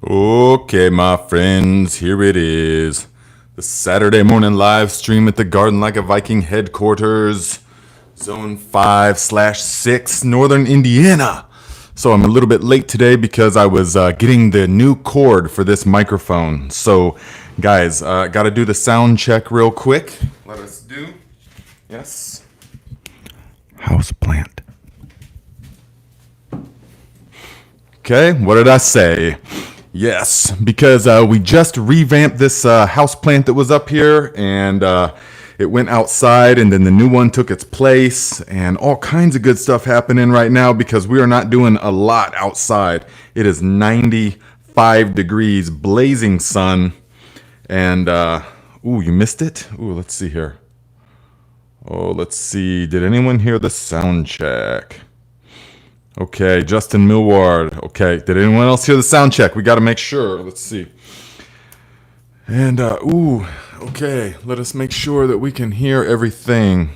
Okay, my friends, here it is. The Saturday morning live stream at the Garden Like a Viking headquarters, Zone 5/6, Northern Indiana. So I'm a little bit late today because I was getting the new cord for this microphone. So, guys, got to do the sound check real quick. Let us do. Yes. House plant. Okay, what did I say? Yes, because we just revamped this house plant that was up here, and it went outside, and then the new one took its place, and all kinds of good stuff happening right now because we are not doing a lot outside. It is 95 degrees, blazing sun, and ooh, you missed it? Ooh, let's see here. Oh, let's see. Did anyone hear the sound check? Okay, Justin Millward. Okay, did anyone else hear the sound check? We got to make sure. Let's see. And, ooh, okay, let us make sure that we can hear everything.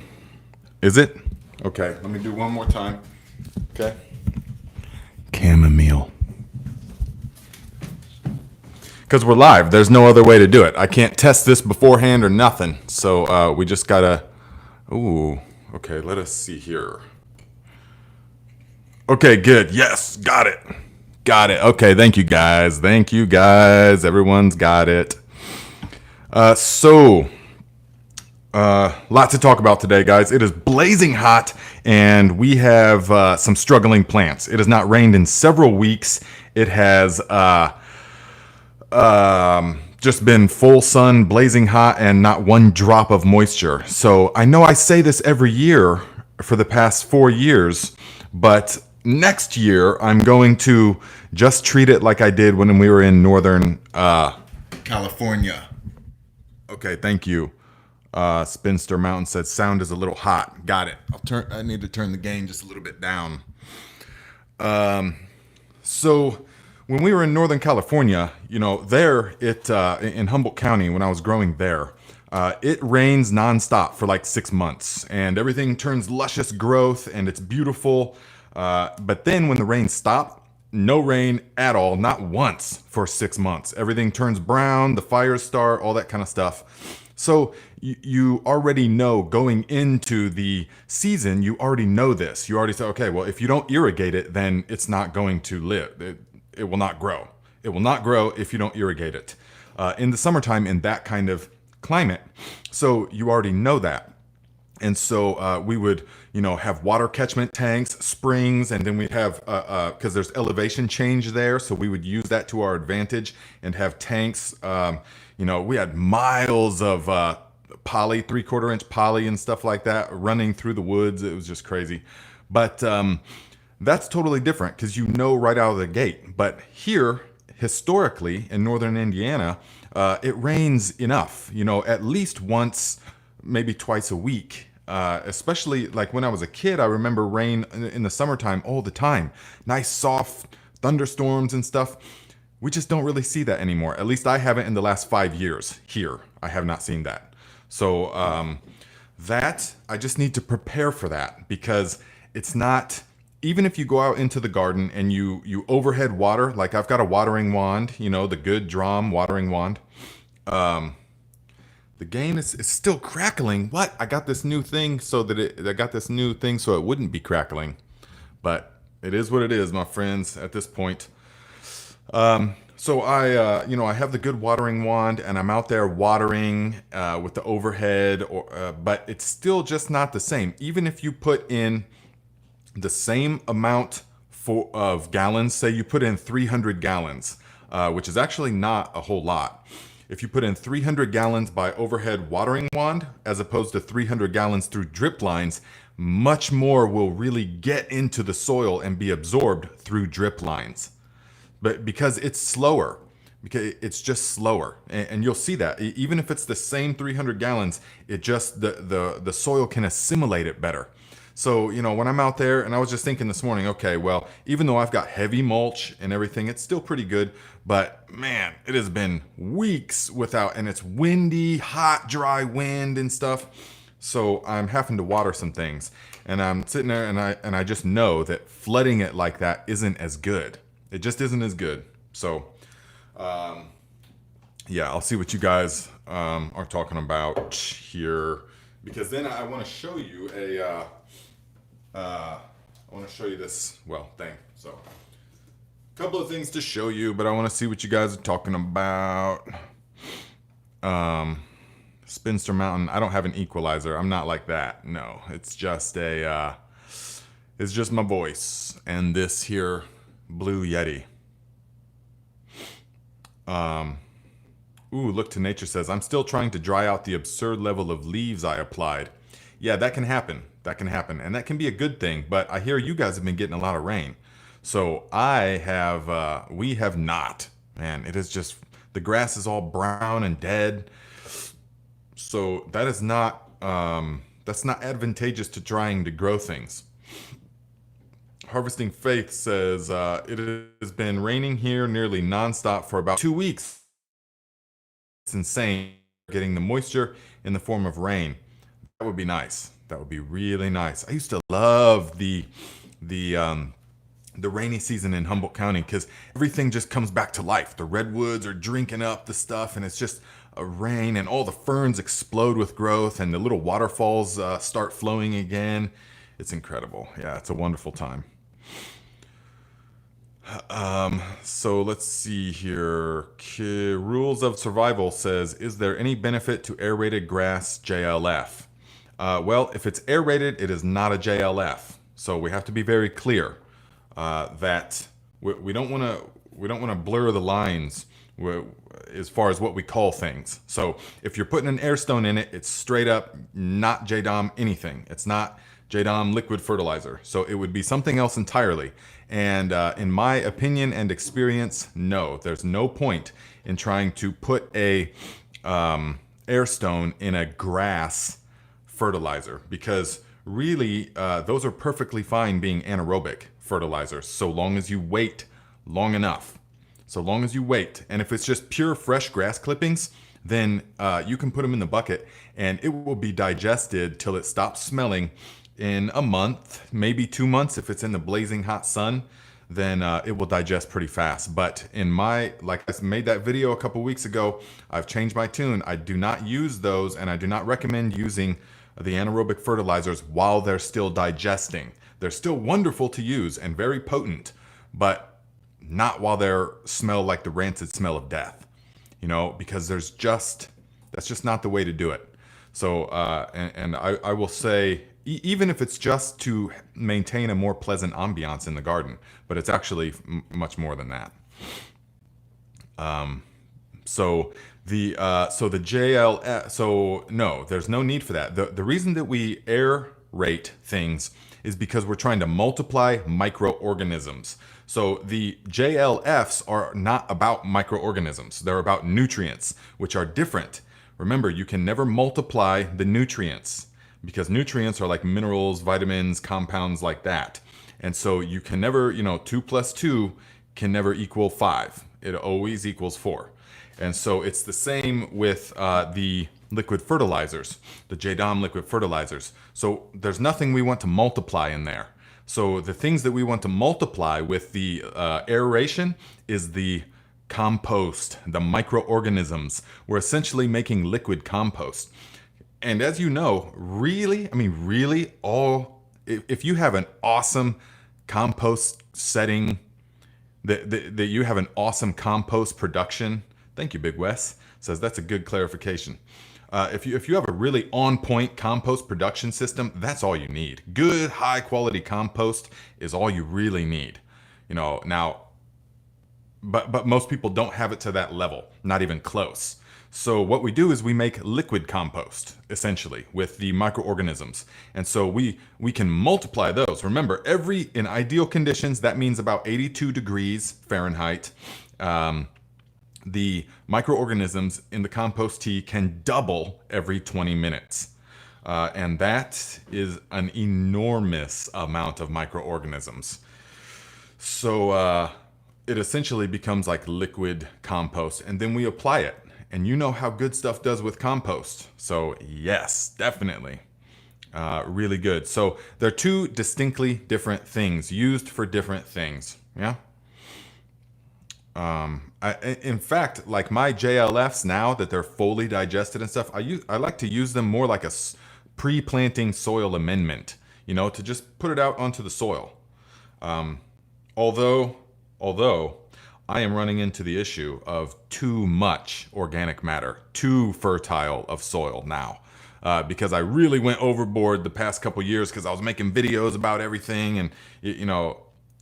Is it? Okay, let me do one more time. Okay. Chamomile. Because we're live, there's no other way to do it. I can't test this beforehand or nothing. So we just got to, ooh, okay, let us see here. Okay, good. Yes, got it. Got it. Okay, thank you guys. Thank you guys. Everyone's got it. So, lot to talk about today, guys. It is blazing hot, and we have some struggling plants. It has not rained in several weeks. It has just been full sun, blazing hot, and not one drop of moisture. So I know I say this every year for the past 4 years, but next year I'm going to just treat it like I did when we were in Northern California. Okay, thank you. Spinster Mountain said sound is a little hot. Got it. I need to turn the gain just a little bit down. So when we were in Northern California, you know, there in Humboldt County when I was growing there, it rains nonstop for like 6 months, and everything turns luscious growth, and it's beautiful. But then when the rain stopped, no rain at all, not once for 6 months. Everything turns brown, the fires start, all that kind of stuff. So you already know going into the season, you already know this. You already say, okay, well, if you don't irrigate it, then it's not going to live. It will not grow. It will not grow if you don't irrigate it. In the summertime, in that kind of climate. So you already know that. And so we would, you know, have water catchment tanks, springs, and then we'd have, because there's elevation change there, so we would use that to our advantage and have tanks. You know, we had miles of poly, 3/4 inch poly and stuff like that running through the woods. It was just crazy. But that's totally different because you know right out of the gate. But here, historically, in Northern Indiana, it rains enough, you know, at least once, maybe twice a week. Especially like when I was a kid, I remember rain in the summertime all the time. Nice soft thunderstorms and stuff. We just don't really see that anymore. At least I haven't in the last 5 years here. I have not seen that. So that, I just need to prepare for that because it's not, even if you go out into the garden and you overhead water, like I've got a watering wand, you know, the good Drom watering wand. The gain is still crackling. What? I got this new thing so that I got this new thing so it wouldn't be crackling. But it is what it is, my friends, at this point. So you know, I have the good watering wand and I'm out there watering with the overhead, but it's still just not the same. Even if you put in the same amount of gallons, say you put in 300 gallons, which is actually not a whole lot. If you put in 300 gallons by overhead watering wand, as opposed to 300 gallons through drip lines, much more will really get into the soil and be absorbed through drip lines. But because it's slower, because it's just slower, and you'll see that even if it's the same 300 gallons, it just the soil can assimilate it better. So, you know, when I'm out there, and I was just thinking this morning, okay, well, even though I've got heavy mulch and everything, it's still pretty good. But man, it has been weeks without, and it's windy, hot, dry wind and stuff. So I'm having to water some things. And I'm sitting there and I just know that flooding it like that isn't as good. It just isn't as good. So Yeah, I'll see what you guys are talking about here, because then I want to show you I want to show you this thing. So, a couple of things to show you, but I want to see what you guys are talking about. Spinster Mountain. I don't have an equalizer. I'm not like that. No, it's just it's just my voice and this here Blue Yeti. Ooh, Look to Nature says, I'm still trying to dry out the absurd level of leaves I applied. Yeah, that can happen. That can happen. And that can be a good thing. But I hear you guys have been getting a lot of rain. So we have not. Man, it is just, the grass is all brown and dead. So that is not, that's not advantageous to trying to grow things. Harvesting Faith says, it has been raining here nearly nonstop for about 2 weeks. It's insane getting the moisture in the form of rain. That would be nice. That would be really nice. I used to love the rainy season in Humboldt County because everything just comes back to life. The redwoods are drinking up the stuff, and it's just a rain, and all the ferns explode with growth, and the little waterfalls start flowing again. It's incredible. Yeah, it's a wonderful time. So let's see here. Rules of Survival says, is there any benefit to aerated grass JLF? Well, if it's aerated, it is not a JLF. So we have to be very clear that we don't want to blur the lines as far as what we call things. So if you're putting an airstone in it, it's straight up not JDOM anything. It's not JDOM liquid fertilizer. So it would be something else entirely. And in my opinion and experience, no, there's no point in trying to put a airstone in a grass fertilizer, because really those are perfectly fine being anaerobic fertilizers so long as you wait long enough. So long as you wait. And if it's just pure fresh grass clippings, then you can put them in the bucket and it will be digested till it stops smelling in a month, maybe 2 months. If it's in the blazing hot sun, then it will digest pretty fast. But like I made that video a couple weeks ago, I've changed my tune. I do not use those, and I do not recommend using the anaerobic fertilizers while they're still digesting. They're still wonderful to use and very potent, but not while they smell like the rancid smell of death, because that's just not the way to do it. So, and I will say, even if it's just to maintain a more pleasant ambiance in the garden, but it's actually much more than that. So the JLF, so no, there's no need for that. The reason that we aerate things is because we're trying to multiply microorganisms. So the JLFs are not about microorganisms. They're about nutrients, which are different. Remember, you can never multiply the nutrients, because nutrients are like minerals, vitamins, compounds like that. And so you can never, 2 plus 2 can never equal 5. It always equals 4. And so it's the same with the liquid fertilizers, the JDOM liquid fertilizers. So there's nothing we want to multiply in there. So the things that we want to multiply with the aeration is the compost, the microorganisms. We're essentially making liquid compost. And as you know, really, if you have an awesome compost setting, that you have an awesome compost production. Thank you, Big Wes. Says that's a good clarification. If you have a really on-point compost production system, that's all you need. Good, high-quality compost is all you really need. Now, but most people don't have it to that level, not even close. So what we do is we make liquid compost, essentially, with the microorganisms. And so we can multiply those. Remember, in ideal conditions, that means about 82 degrees Fahrenheit. The microorganisms in the compost tea can double every 20 minutes. And that is an enormous amount of microorganisms. So it essentially becomes like liquid compost, and then we apply it. And you know how good stuff does with compost. So yes, definitely. Really good. So they're two distinctly different things used for different things. Yeah. In fact, like my JLFs now that they're fully digested and stuff, I like to use them more like a pre-planting soil amendment, to just put it out onto the soil. Although, although I am running into the issue of too much organic matter, too fertile of soil now. Because I really went overboard the past couple years because I was making videos about everything and,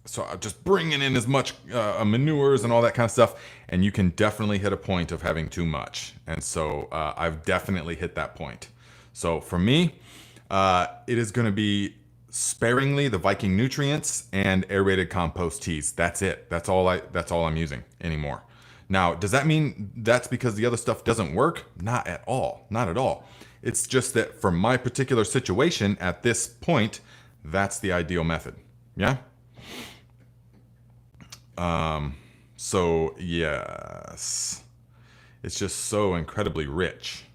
so I'm just bringing in as much manures and all that kind of stuff. And you can definitely hit a point of having too much. And so I've definitely hit that point. So for me, it is going to be sparingly the Viking nutrients and aerated compost teas. That's it. That's all I'm using anymore. Now, does that mean that's because the other stuff doesn't work? Not at all. Not at all. It's just that for my particular situation at this point, that's the ideal method. Yeah? So yes, it's just so incredibly rich.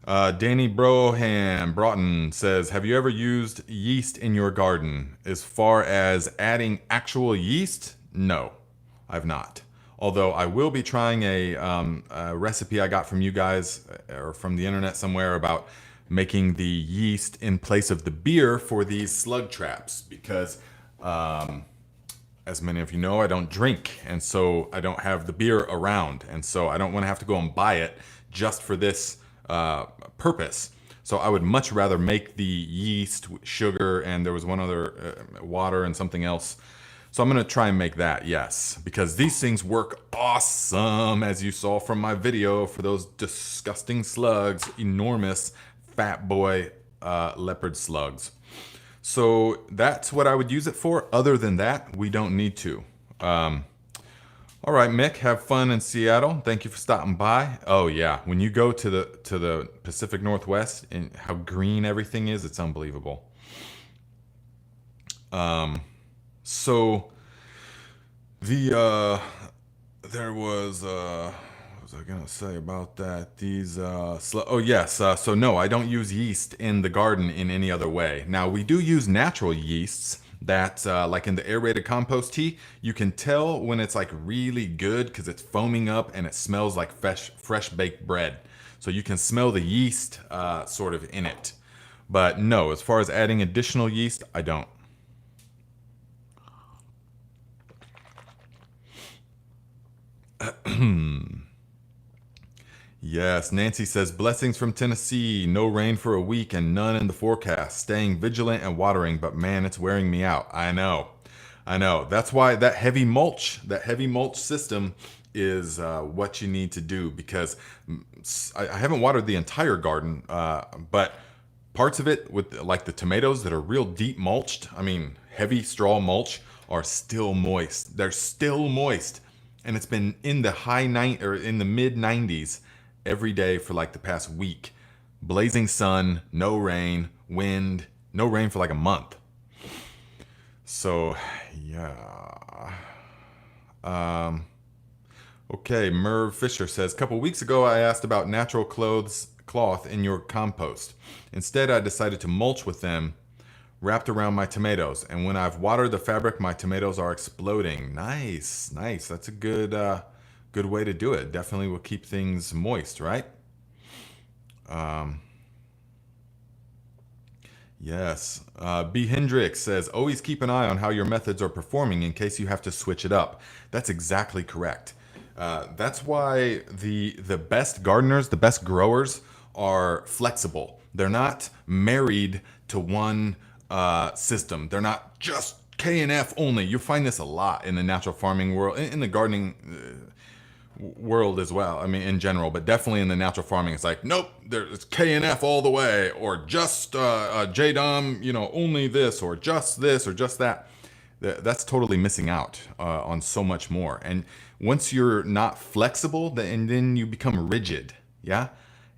Danny Broughton says, have you ever used yeast in your garden? As far as adding actual yeast, no, I've not. Although I will be trying a recipe I got from you guys or from the internet somewhere about making the yeast in place of the beer for these slug traps because as many of you know, I don't drink, and so I don't have the beer around, and so I don't want to have to go and buy it just for this purpose. So I would much rather make the yeast, sugar, and there was one other water and something else. So I'm going to try and make that, yes, because these things work awesome, as you saw from my video for those disgusting slugs, enormous fat boy leopard slugs. So that's what I would use it for. Other than that, we don't need to. All right, Mick, have fun in Seattle. Thank you for stopping by. Oh yeah, when you go to the Pacific Northwest and how green everything is, it's unbelievable. So there was what was I gonna say about that? These oh yes, so no, I don't use yeast in the garden in any other way. Now we do use natural yeasts that like in the aerated compost tea, you can tell when it's like really good because it's foaming up and it smells like fresh baked bread. So you can smell the yeast sort of in it. But no, as far as adding additional yeast, I don't. Yes, Nancy says, blessings from Tennessee. No rain for a week and none in the forecast. Staying vigilant and watering, but man, it's wearing me out. I know. That's why that heavy mulch system is what you need to do because I haven't watered the entire garden, but parts of it with like the tomatoes that are real deep mulched, I mean, heavy straw mulch are still moist. They're still moist. And it's been in the mid 90s every day for like the past week. Blazing sun, no rain, wind, no rain for like a month. So, yeah. Okay, Merv Fisher says, a couple weeks ago I asked about natural cloth in your compost. Instead, I decided to mulch with them wrapped around my tomatoes. And when I've watered the fabric, my tomatoes are exploding. Nice. That's a good way to do it. Definitely will keep things moist, right? Yes. B. Hendricks says, always keep an eye on how your methods are performing in case you have to switch it up. That's exactly correct. That's why the best gardeners, the best growers are flexible. They're not married to one system. They're not just K&F only. You find this a lot in the natural farming world, in the gardening world as well. I mean, in general, but definitely in the natural farming, it's like, nope, there's K&F all the way, or just JDOM, only this, or just that. That's totally missing out on so much more. And once you're not flexible, then you become rigid, yeah?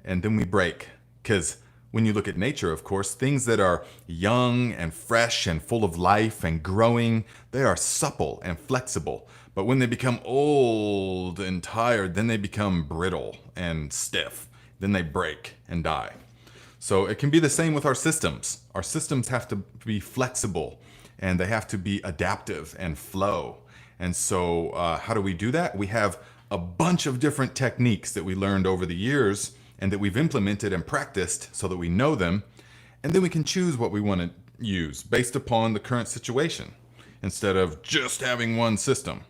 And then we break. Because when you look at nature, of course, things that are young and fresh and full of life and growing, they are supple and flexible. But when they become old and tired, then they become brittle and stiff. Then they break and die. So it can be the same with our systems. Our systems have to be flexible and they have to be adaptive and flow. And so how do we do that? We have a bunch of different techniques that we learned over the years and that we've implemented and practiced so that we know them. And then we can choose what we want to use based upon the current situation instead of just having one system.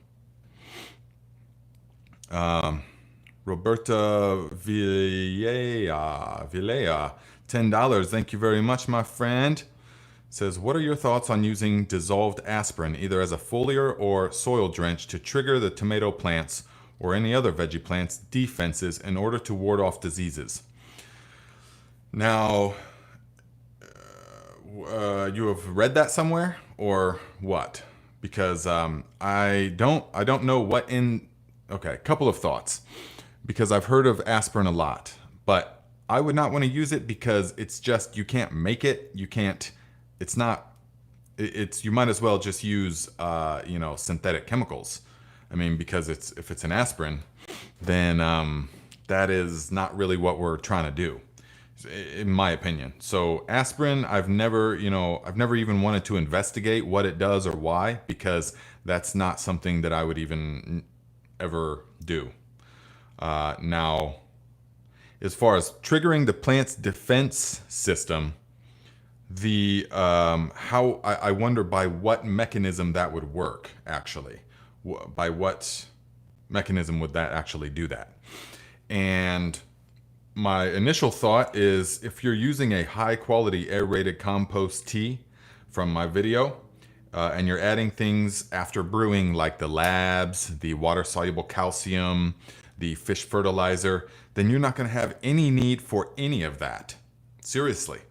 Roberta Villea, $10. Thank you very much, my friend. Says, what are your thoughts on using dissolved aspirin, either as a foliar or soil drench, to trigger the tomato plants or any other veggie plants' defenses in order to ward off diseases? Now, you have read that somewhere or what? Because I don't know what in. Okay, a couple of thoughts. Because I've heard of aspirin a lot, but I would not want to use it because it's just, you can't make it. You can't. It's not. It's you might as well just use synthetic chemicals. I mean, because if it's an aspirin, then that is not really what we're trying to do, in my opinion. So aspirin, I've never even wanted to investigate what it does or why, because that's not something that I would even ever do. Now, as far as triggering the plant's defense system, I wonder by what mechanism that would work, actually. By what mechanism would that actually do that? And my initial thought is, if you're using a high quality aerated compost tea from my video, and you're adding things after brewing like the labs, the water soluble calcium, the fish fertilizer, then you're not going to have any need for any of that. Seriously.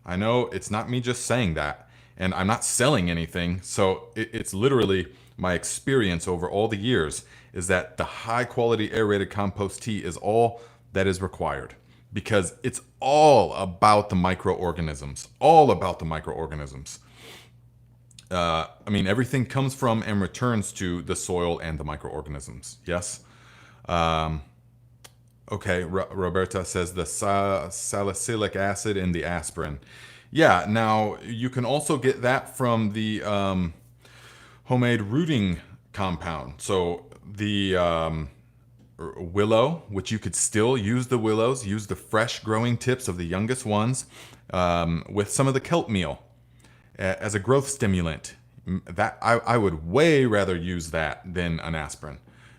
I know it's not me just saying that, and I'm not selling anything. So it's literally my experience over all the years is that the high quality aerated compost tea is all that is required, because it's all about the microorganisms, all about the microorganisms. I mean, everything comes from and returns to the soil and the microorganisms. Yes. Okay, Roberta says the salicylic acid in the aspirin. Yeah, now you can also get that from the homemade rooting compound. So the willow, which you could still use the willows, use the fresh growing tips of the youngest ones with some of the kelp meal as a growth stimulant. That I would way rather use that than an aspirin,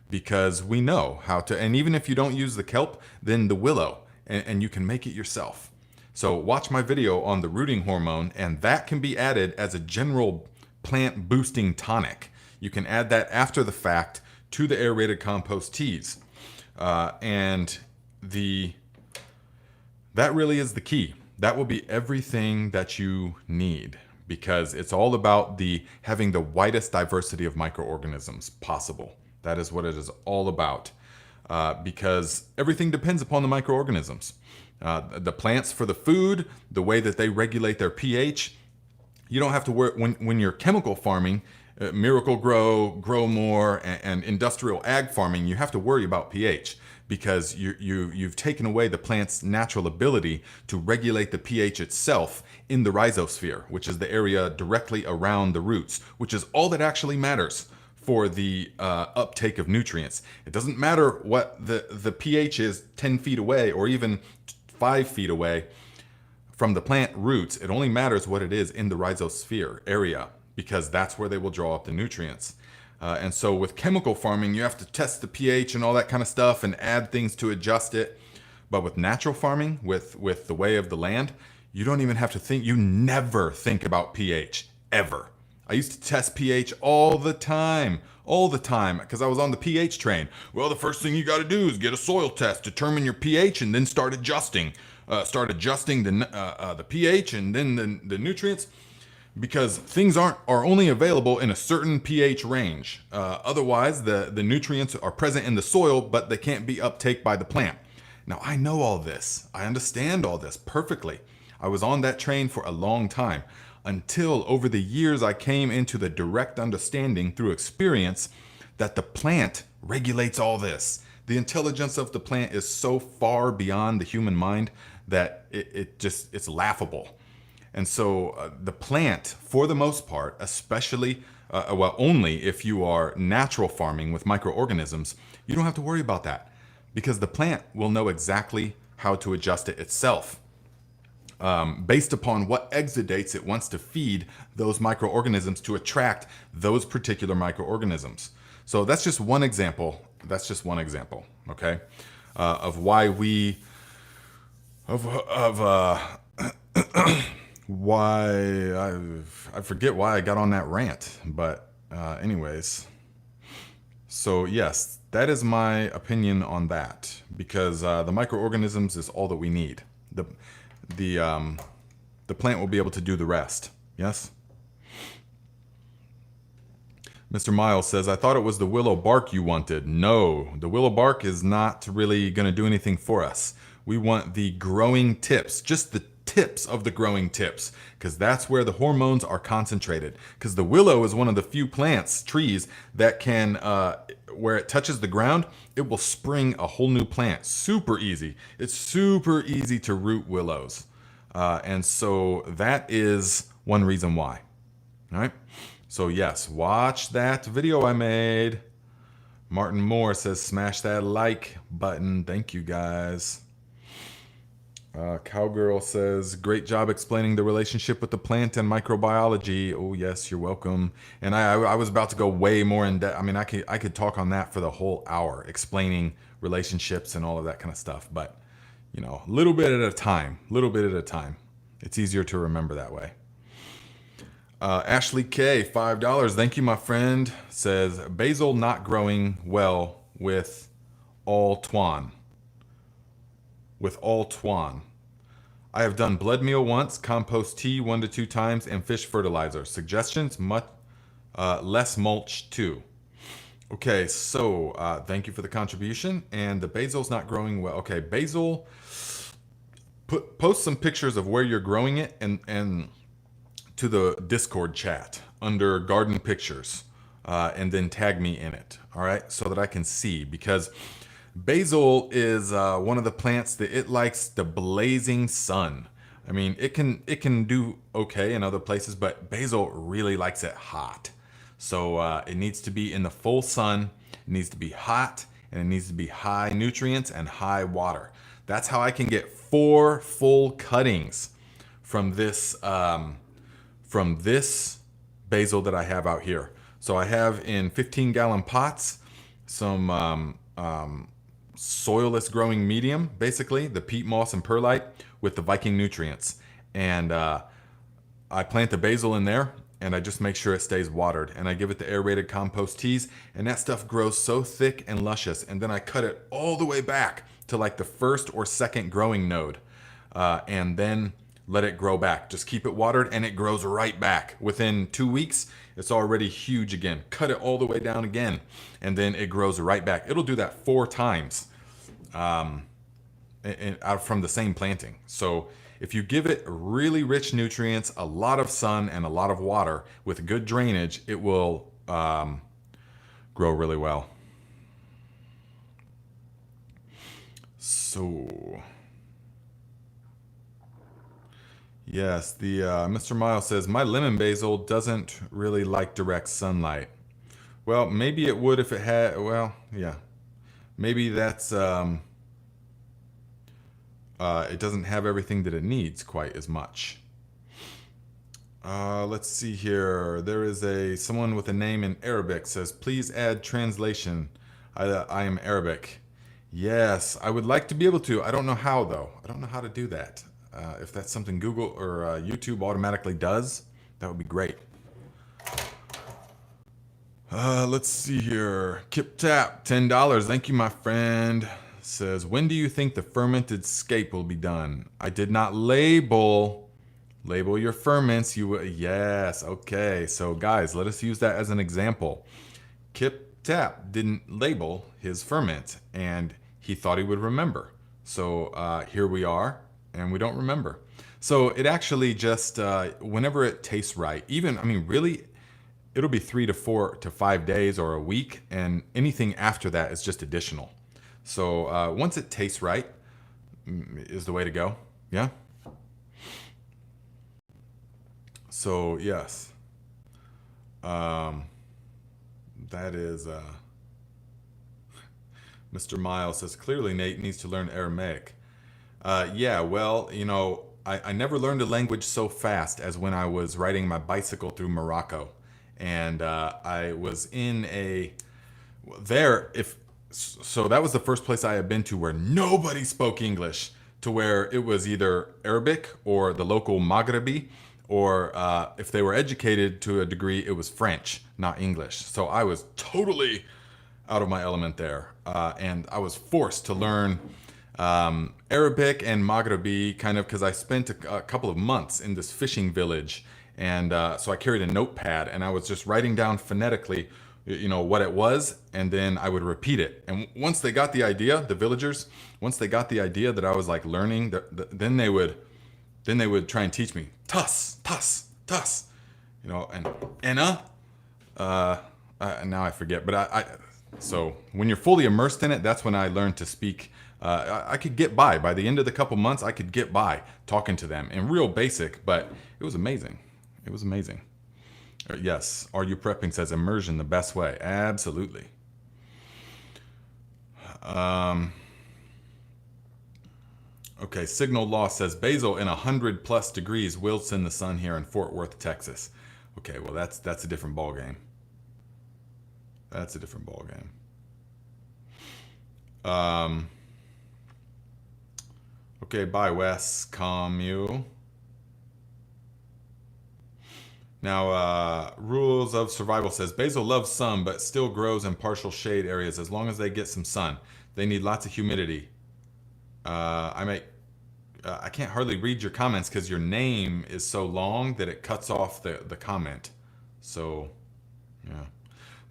because we know how to, and even if you don't use the kelp, then the willow, and you can make it yourself. So watch my video on the rooting hormone, and that can be added as a general plant boosting tonic. You can add that after the fact to the aerated compost teas. And that really is the key. That will be everything that you need, because it's all about having the widest diversity of microorganisms possible. That is what it is all about, because everything depends upon the microorganisms. The plants for the food, the way that they regulate their pH. You don't have to worry when you're chemical farming, Miracle Grow More, and industrial ag farming. You have to worry about pH, because you've taken away the plant's natural ability to regulate the pH itself in the rhizosphere, which is the area directly around the roots, which is all that actually matters for the uptake of nutrients. It doesn't matter what the pH is 10 feet away or even 5 feet away from the plant roots. It only matters what it is in the rhizosphere area, because that's where they will draw up the nutrients. And so with chemical farming, you have to test the pH and all that kind of stuff and add things to adjust it. But with natural farming, with the way of the land, you don't even have to think. You never think about pH, ever. I used to test pH all the time, because I was on the pH train. Well, the first thing you got to do is get a soil test, determine your pH, and then start adjusting. The pH and then the nutrients, because things are only available in a certain pH range. Otherwise, the nutrients are present in the soil, but they can't be uptaken by the plant. Now, I know all this. I understand all this perfectly. I was on that train for a long time, until over the years I came into the direct understanding through experience that the plant regulates all this. The intelligence of the plant is so far beyond the human mind that it's laughable. And so the plant, for the most part, especially well, only if you are natural farming with microorganisms, you don't have to worry about that because the plant will know exactly how to adjust it itself based upon what exudates it wants to feed those microorganisms to attract those particular microorganisms. So that's just one example. That's just one example, okay, of why we, why I forget why I got on that rant, but anyways. So yes, that is my opinion on that because the microorganisms is all that we need. The um, the plant will be able to do the rest. Yes. Mr. Miles says, I thought it was the willow bark you wanted. No, the willow bark is not really going to do anything for us. We want the growing tips, just the tips of the growing tips, because that's where the hormones are concentrated. Because the willow is one of the few trees that can, where it touches the ground, it will spring a whole new plant. Super easy. It's super easy to root willows. And so that is one reason why. All right. So yes, watch that video I made. Martin Moore says, smash that like button. Thank you guys. Cowgirl says, great job explaining the relationship with the plant and microbiology. Oh yes, you're welcome. And I was about to go way more in depth. I mean, I could talk on that for the whole hour, explaining relationships and all of that kind of stuff. But, you know, little bit at a time, little bit at a time. It's easier to remember that way. Ashley K, $5. Thank you, my friend. Says, basil not growing well with all twan. I have done blood meal once, compost tea 1 to 2 times, and fish fertilizer. Suggestions? Less mulch too. Okay, so thank you for the contribution. And the basil's not growing well. Okay, basil, post some pictures of where you're growing it and to the Discord chat under garden pictures, and then tag me in it. All right, so that I can see, because basil is one of the plants that it likes the blazing sun. I mean, it can do okay in other places, but basil really likes it hot. So it needs to be in the full sun. It needs to be hot, and it needs to be high nutrients and high water. That's how I can get 4 full cuttings from this basil that I have out here. So I have in 15-gallon pots some soilless growing medium, basically the peat moss and perlite with the Viking nutrients. And I plant the basil in there, and I just make sure it stays watered. And I give it the aerated compost teas, and that stuff grows so thick and luscious. And then I cut it all the way back to like the 1st or 2nd growing node, and then let it grow back. Just keep it watered, and it grows right back. Within 2 weeks, it's already huge again. Cut it all the way down again, and then it grows right back. It'll do that 4 times from the same planting. So if you give it really rich nutrients, a lot of sun, and a lot of water with good drainage, it will grow really well. So yes, the Mr. Miles says, my lemon basil doesn't really like direct sunlight. Well, maybe it would if it had, well, yeah. Maybe that's, it doesn't have everything that it needs quite as much. Let's see here. There is someone with a name in Arabic says, please add translation. I am Arabic. Yes, I would like to be able to. I don't know how, though. I don't know how to do that. If that's something Google or YouTube automatically does, that would be great. Let's see here. Kip Tap, $10. Thank you, my friend. Says, when do you think the fermented scape will be done? I did not label your ferments. Yes, okay. So guys, let us use that as an example. Kip Tap didn't label his ferment, and he thought he would remember. So here we are, and we don't remember. So it actually just, whenever it tastes right, even, I mean, really, it'll be 3 to 4 to 5 days or a week, and anything after that is just additional. So once it tastes right is the way to go. Yeah. So yes. Um, that is, Mr. Miles says, clearly Nate needs to learn Aramaic. Yeah, well, I never learned a language so fast as when I was riding my bicycle through Morocco. And I was in a, there, if, so that was the first place I had been to where nobody spoke English, to where it was either Arabic or the local Maghrebi, or if they were educated to a degree, it was French, not English. So I was totally out of my element there. And I was forced to learn Arabic and Maghrebi kind of because I spent a couple of months in this fishing village. And so I carried a notepad and I was just writing down phonetically, what it was. And then I would repeat it. And once they got the idea, the villagers, once they got the idea that I was like learning, then they would try and teach me tuss, tuss, tuss, and enna. Now I forget, but so when you're fully immersed in it, that's when I learned to speak. I could get by. By the end of the couple months, I could get by talking to them in real basic, but it was amazing. It was amazing. Yes, Are You Prepping says immersion the best way. Absolutely. Okay, Signal Law says Basil in 100+ degrees wilts in the sun here in Fort Worth, Texas. Okay, well that's a different ball game. That's a different ball game. Okay, bye Wes. Commune. Now, Rules of Survival says basil loves sun, but still grows in partial shade areas as long as they get some sun. They need lots of humidity. I can't hardly read your comments because your name is so long that it cuts off the comment. So, yeah.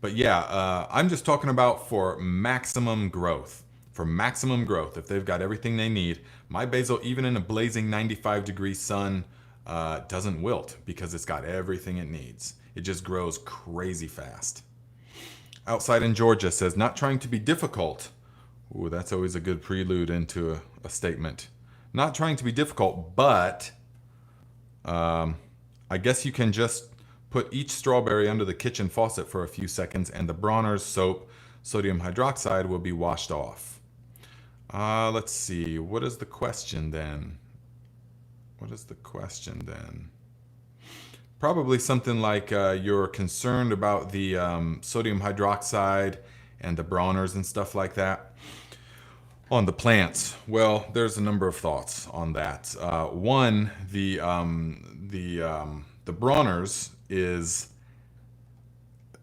But yeah, I'm just talking about for maximum growth. For maximum growth, if they've got everything they need, my basil, even in a blazing 95-degree sun, doesn't wilt because it's got everything it needs. It just grows crazy fast. Outside in Georgia says, not trying to be difficult. Ooh, that's always a good prelude into a statement. Not trying to be difficult, but I guess you can just put each strawberry under the kitchen faucet for a few seconds and the Bronner's soap, sodium hydroxide, will be washed off. Let's see. What is the question then? What is the question then? Probably something like you're concerned about the sodium hydroxide and the Bronner's and stuff like that. On the plants, well, there's a number of thoughts on that. One, the Bronner's is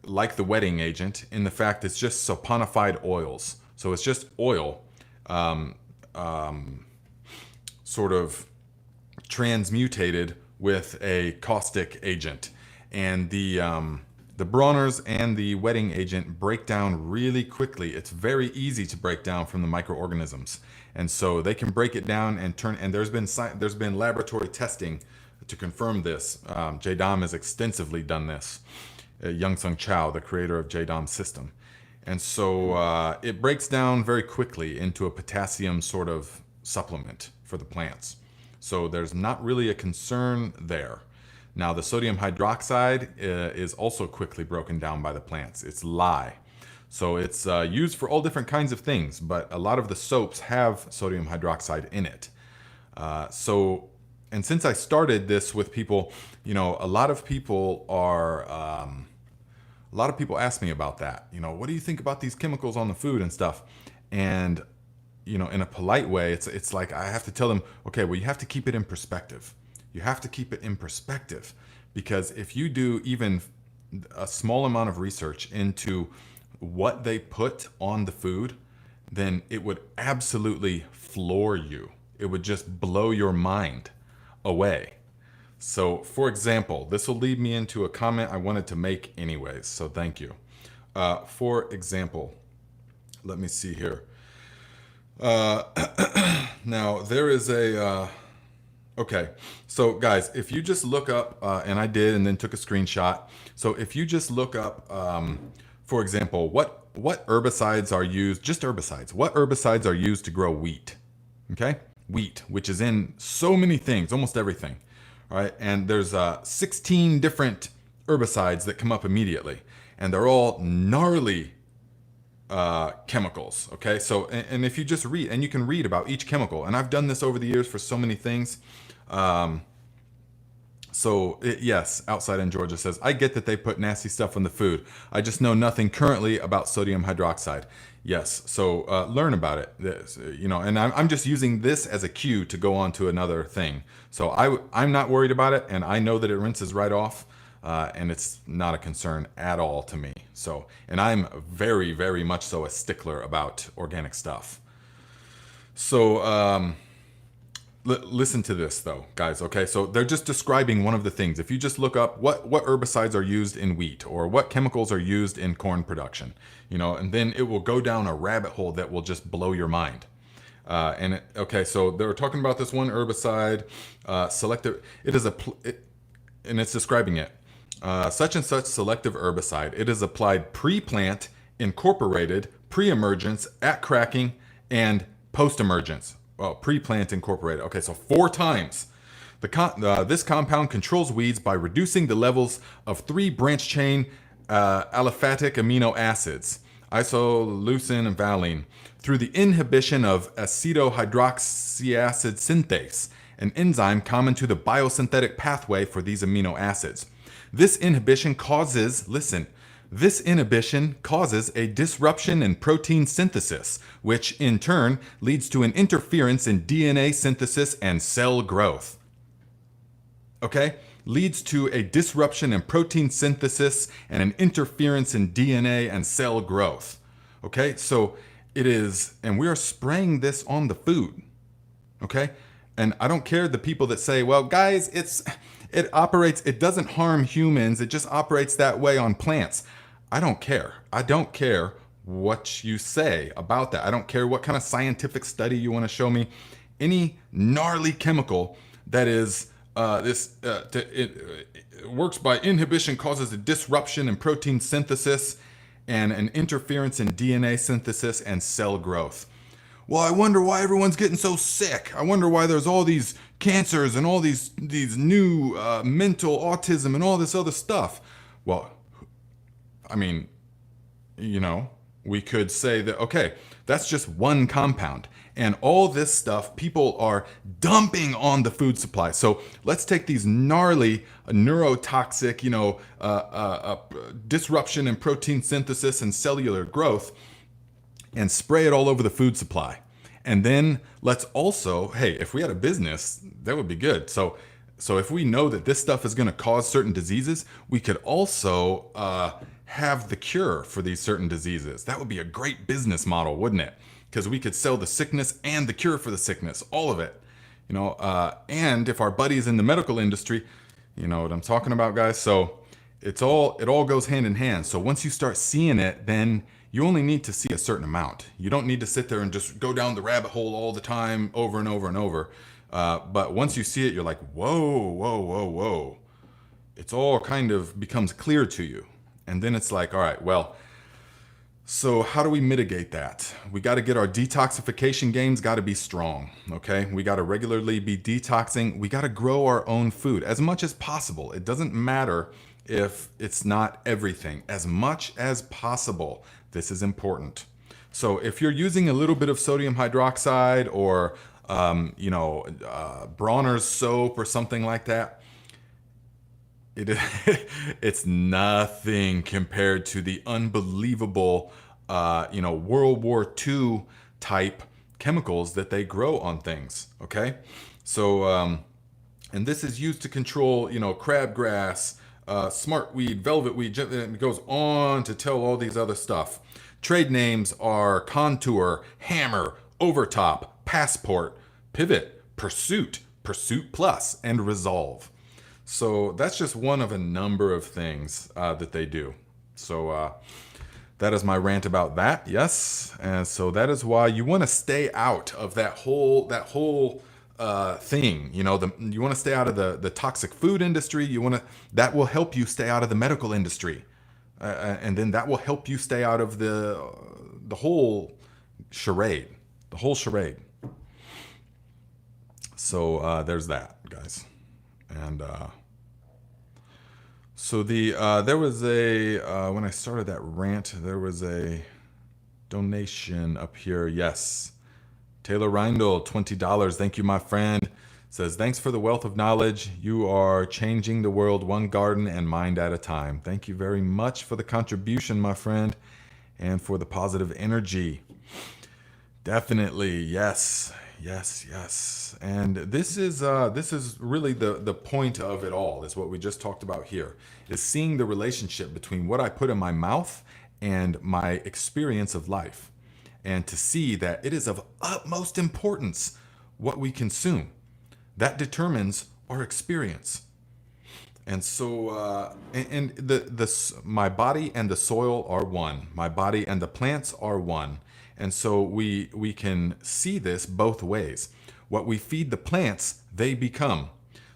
like the wetting agent in the fact it's just saponified oils. So it's just oil, sort of transmutated with a caustic agent. And the Bronner's and the wetting agent break down really quickly. It's very easy to break down from the microorganisms. And so they can break it down and turn, and there's been laboratory testing to confirm this. JDOM has extensively done this. Young-Sung Chow, the creator of JDOM system. And so it breaks down very quickly into a potassium sort of supplement for the plants. So there's not really a concern there. Now the sodium hydroxide is also quickly broken down by the plants. It's lye. So it's used for all different kinds of things, but a lot of the soaps have sodium hydroxide in it. And since I started this with people, a lot of people ask me about that. What do you think about these chemicals on the food and stuff? And, in a polite way, it's like I have to tell them, okay, well, you have to keep it in perspective. You have to keep it in perspective because if you do even a small amount of research into what they put on the food, then it would absolutely floor you. It would just blow your mind away. So, for example, this will lead me into a comment I wanted to make anyways, so thank you. For example, let me see here. Now, there is a... Okay, so guys, if you just look up, and I did and then took a screenshot. So if you just look up, for example, what herbicides are used, just herbicides, what herbicides are used to grow wheat? Okay, wheat, which is in so many things, almost everything. All right, and there's 16 different herbicides that come up immediately, and they're all gnarly chemicals. Okay, so and if you just read, and you can read about each chemical, and I've done this over the years for so many things. Yes, Outside in Georgia says, I get that they put nasty stuff in the food. I just know nothing currently about sodium hydroxide. Yes, so learn about it. And I'm just using this as a cue to go on to another thing. So I'm not worried about it, and I know that it rinses right off, and it's not a concern at all to me. So, and I'm very, very much so a stickler about organic stuff. So, listen to this though, guys. Okay, so they're just describing one of the things. If you just look up what herbicides are used in wheat or what chemicals are used in corn production, and then it will go down a rabbit hole that will just blow your mind. So they were talking about this one herbicide, selective. And it's describing it. Such and such selective herbicide. It is applied pre-plant, incorporated, pre-emergence, at cracking, and post-emergence. Well, pre-plant incorporated. Okay, so 4 times. This compound controls weeds by reducing the levels of 3 branch-chain aliphatic amino acids, isoleucine and valine, through the inhibition of acetohydroxyacid synthase, an enzyme common to the biosynthetic pathway for these amino acids. This inhibition causes a disruption in protein synthesis, which in turn leads to an interference in DNA synthesis and cell growth. Okay? Leads to a disruption in protein synthesis and an interference in DNA and cell growth. Okay? So it is, and we are spraying this on the food. Okay? And I don't care the people that say, well, guys, it doesn't harm humans. It just operates that way on plants. I don't care. I don't care what you say about that. I don't care what kind of scientific study you want to show me. Any gnarly chemical that is it works by inhibition, causes a disruption in protein synthesis and an interference in DNA synthesis and cell growth. Well, I wonder why everyone's getting so sick. I wonder why there's all these cancers and all these new mental autism and all this other stuff. Well, I mean, we could say that, okay, that's just one compound. And all this stuff people are dumping on the food supply. So let's take these gnarly neurotoxic, disruption in protein synthesis and cellular growth and spray it all over the food supply. And then let's also, hey, if we had a business, that would be good. So if we know that this stuff is going to cause certain diseases, we could also have the cure for these certain diseases. That would be a great business model, wouldn't it? Because we could sell the sickness and the cure for the sickness, all of it. And if our buddies in the medical industry, you know what I'm talking about, guys. So it all goes hand in hand. So once you start seeing it, then you only need to see a certain amount. You don't need to sit there and just go down the rabbit hole all the time, over and over and over. But once you see it, you're like, whoa, whoa, whoa, whoa. It's all kind of becomes clear to you. And then it's like, all right, well, so how do we mitigate that? We got to get our detoxification games got to be strong, okay? We got to regularly be detoxing. We got to grow our own food as much as possible. It doesn't matter if it's not everything. As much as possible, this is important. So if you're using a little bit of sodium hydroxide or, Bronner's soap or something like that, it's nothing compared to the unbelievable, World War II type chemicals that they grow on things. Okay, so and this is used to control, crabgrass, smartweed, velvetweed. It goes on to tell all these other stuff. Trade names are Contour, Hammer, Overtop, Passport, Pivot, Pursuit, Pursuit Plus, and Resolve. So that's just one of a number of things that they do. So that is my rant about that. Yes, and so that is why you want to stay out of that whole thing. You want to stay out of the toxic food industry. That will help you stay out of the medical industry, and then that will help you stay out of the whole charade. The whole charade. So there's that, guys. And So there was a when I started that rant, there was a donation up here. Yes, Taylor Reindl, $20. Thank you, my friend. Says thanks for the wealth of knowledge. You are changing the world one garden and mind at a time. Thank you very much for the contribution, my friend, and for the positive energy. Definitely, yes, yes, yes. And this is really the point of it all. Is what we just talked about here. Is seeing the relationship between what I put in my mouth and my experience of life, and to see that it is of utmost importance what we consume. That determines our experience. And so, and my body and the soil are one. My body and the plants are one. And so we can see this both ways. What we feed the plants, they become.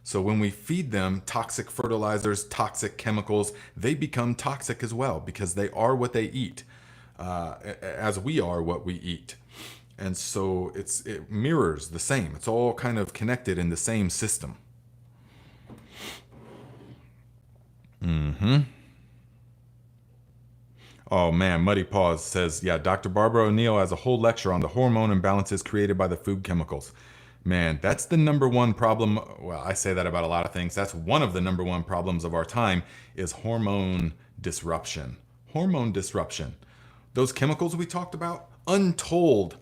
So when we feed them toxic fertilizers, toxic chemicals, they become toxic as well because they are what they eat, as we are what we eat. And so it mirrors the same. It's all kind of connected in the same system. Oh man, Muddy Paws says, yeah, Dr. Barbara O'Neill has a whole lecture on the hormone imbalances created by the food chemicals. Man, that's the number one problem. Well, I say that about a lot of things. That's one of the number one problems of our time is hormone disruption. Hormone disruption. Those chemicals we talked about, untold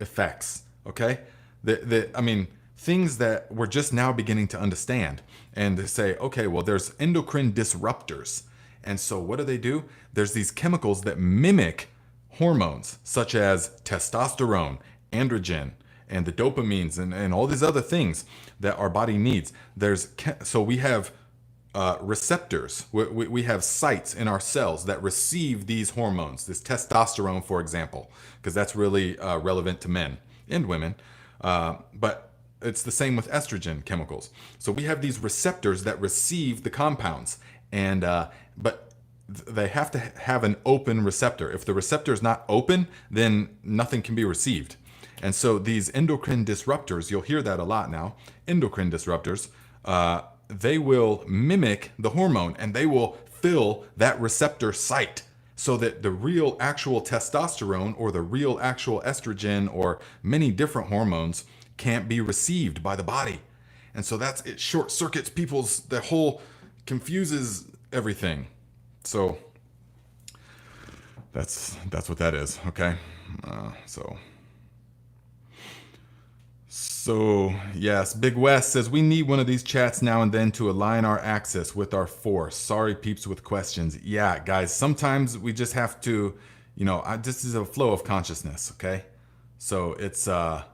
effects, okay? I mean, things that we're just now beginning to understand. And to say, okay, well, there's endocrine disruptors. And so what do? There's these chemicals that mimic hormones, such as testosterone, androgen, and the dopamines, and all these other things that our body needs. So we have receptors. We have sites in our cells that receive these hormones, this testosterone, for example, because that's really relevant to men and women. But it's the same with estrogen chemicals. So we have these receptors that receive the compounds, and but they have to have an open receptor. If the receptor is not open, then nothing can be received. And so these endocrine disruptors, you'll hear that a lot now, endocrine disruptors, they will mimic the hormone and they will fill that receptor site so that the real actual testosterone or the real actual estrogen or many different hormones can't be received by the body. And so it short circuits the whole confuses everything. So that's what that is. Okay. So yes, Big West says we need one of these chats now and then to align our axis with our force. Sorry, peeps with questions. Yeah, guys, sometimes we just have to, this is a flow of consciousness. Okay, so it's a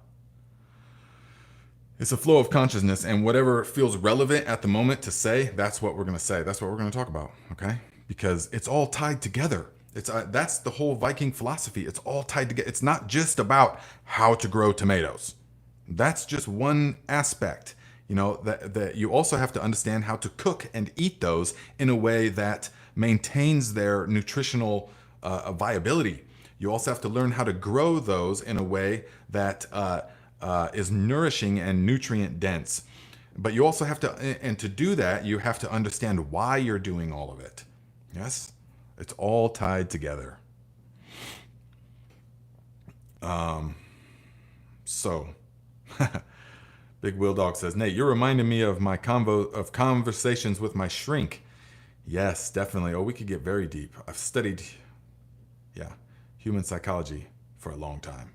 flow of consciousness, and whatever feels relevant at the moment to say, that's what we're gonna say. That's what we're gonna talk about. Okay, because it's all tied together. That's the whole Viking philosophy. It's all tied together. It's not just about how to grow tomatoes. That's just one aspect, that you also have to understand how to cook and eat those in a way that maintains their nutritional viability. You also have to learn how to grow those in a way that is nourishing and nutrient dense. But you also have to, and to do that, you have to understand why you're doing all of it. Yes, it's all tied together. So. Big Will Dog says, Nate, you're reminding me of my conversations with my shrink. Yes, definitely. Oh, we could get very deep. I've studied, human psychology for a long time.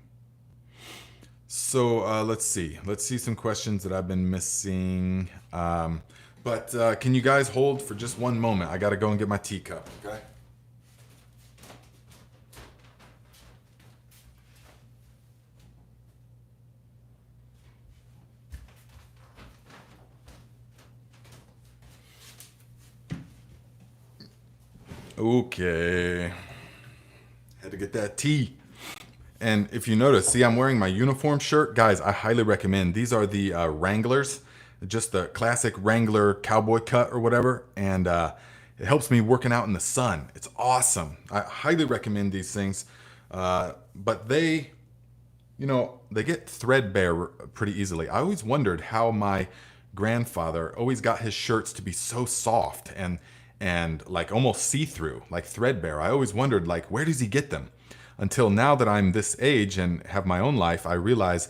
So let's see. Let's see some questions that I've been missing. But can you guys hold for just one moment? I got to go and get my teacup, okay? Okay. Had to get that tea. And if you notice, see, I'm wearing my uniform shirt. Guys, I highly recommend. These are the Wranglers, just the classic Wrangler cowboy cut or whatever. And it helps me working out in the sun. It's awesome. I highly recommend these things. But they get threadbare pretty easily. I always wondered how my grandfather always got his shirts to be so soft and like almost see-through, like threadbare. I always wondered, like, where does he get them? Until now that I'm this age and have my own life, I realize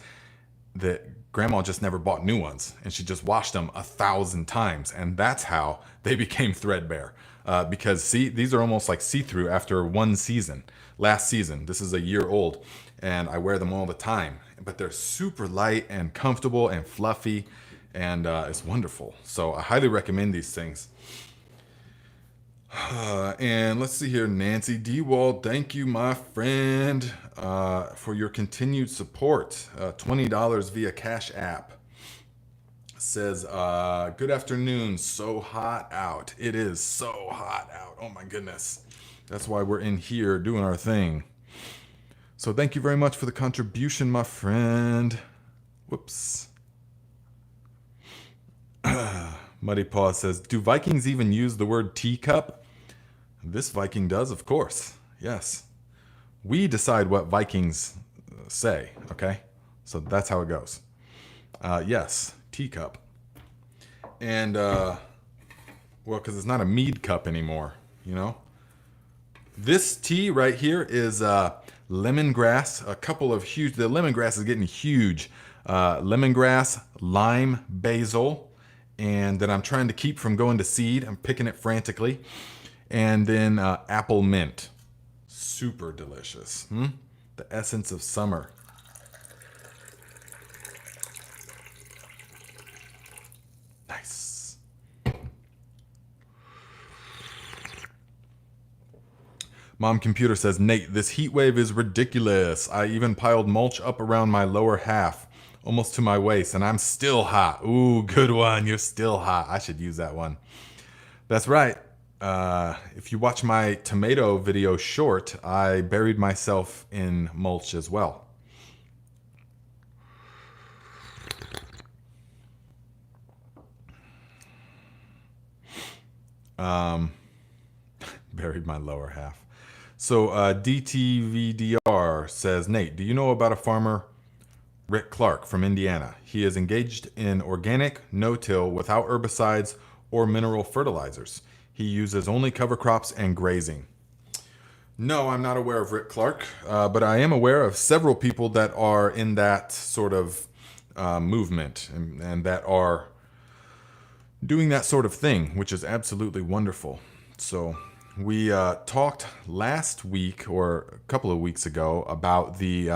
that grandma just never bought new ones and she just washed them 1,000 times. And that's how they became threadbare. Because see, these are almost like see-through after one season. Last season, this is a year old, and I wear them all the time. But they're super light and comfortable and fluffy, and it's wonderful. So I highly recommend these things. And let's see here, Nancy Dewald, thank you, my friend, for your continued support. $20 via Cash App. Says, good afternoon, so hot out. It is so hot out. Oh my goodness. That's why we're in here doing our thing. So thank you very much for the contribution, my friend. Whoops. Muddy Paw says, do Vikings even use the word teacup? This Viking does, of course. Yes. We decide what Vikings say, okay? So that's how it goes. Yes, teacup. And, well, because it's not a mead cup anymore, you know? This tea right here is lemongrass. A couple of huge, the lemongrass is getting huge. Lemongrass, lime, basil, and then I'm trying to keep from going to seed. I'm picking it frantically. And then apple mint. Super delicious. The essence of summer. Nice. Mom Computer says, Nate, this heat wave is ridiculous. I even piled mulch up around my lower half, almost to my waist, and I'm still hot. Ooh, good one. You're still hot. I should use that one. That's right. If you watch my tomato video short, I buried myself in mulch as well. Buried my lower half. So DTVDR says, Nate, do you know about a farmer, Rick Clark from Indiana? He is engaged in organic, no-till, without herbicides or mineral fertilizers. He uses only cover crops and grazing. No, I'm not aware of Rick Clark, but I am aware of several people that are in that sort of movement and that are doing that sort of thing, which is absolutely wonderful. So we talked last week or a couple of weeks ago about the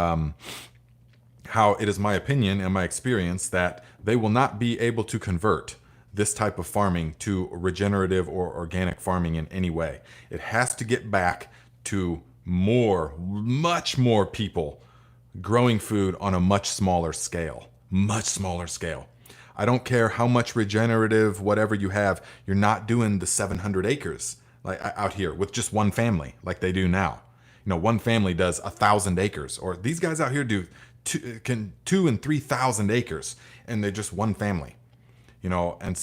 how it is my opinion and my experience that they will not be able to convert this type of farming to regenerative or organic farming in any way. It has to get back to much more people growing food on a much smaller scale. Much smaller scale. I don't care how much regenerative, whatever you have, you're not doing the 700 acres like out here with just one family like they do now. You know, one family does 1,000 acres, or these guys out here do 2,000 and 3,000 acres, and they're just one family. You know, and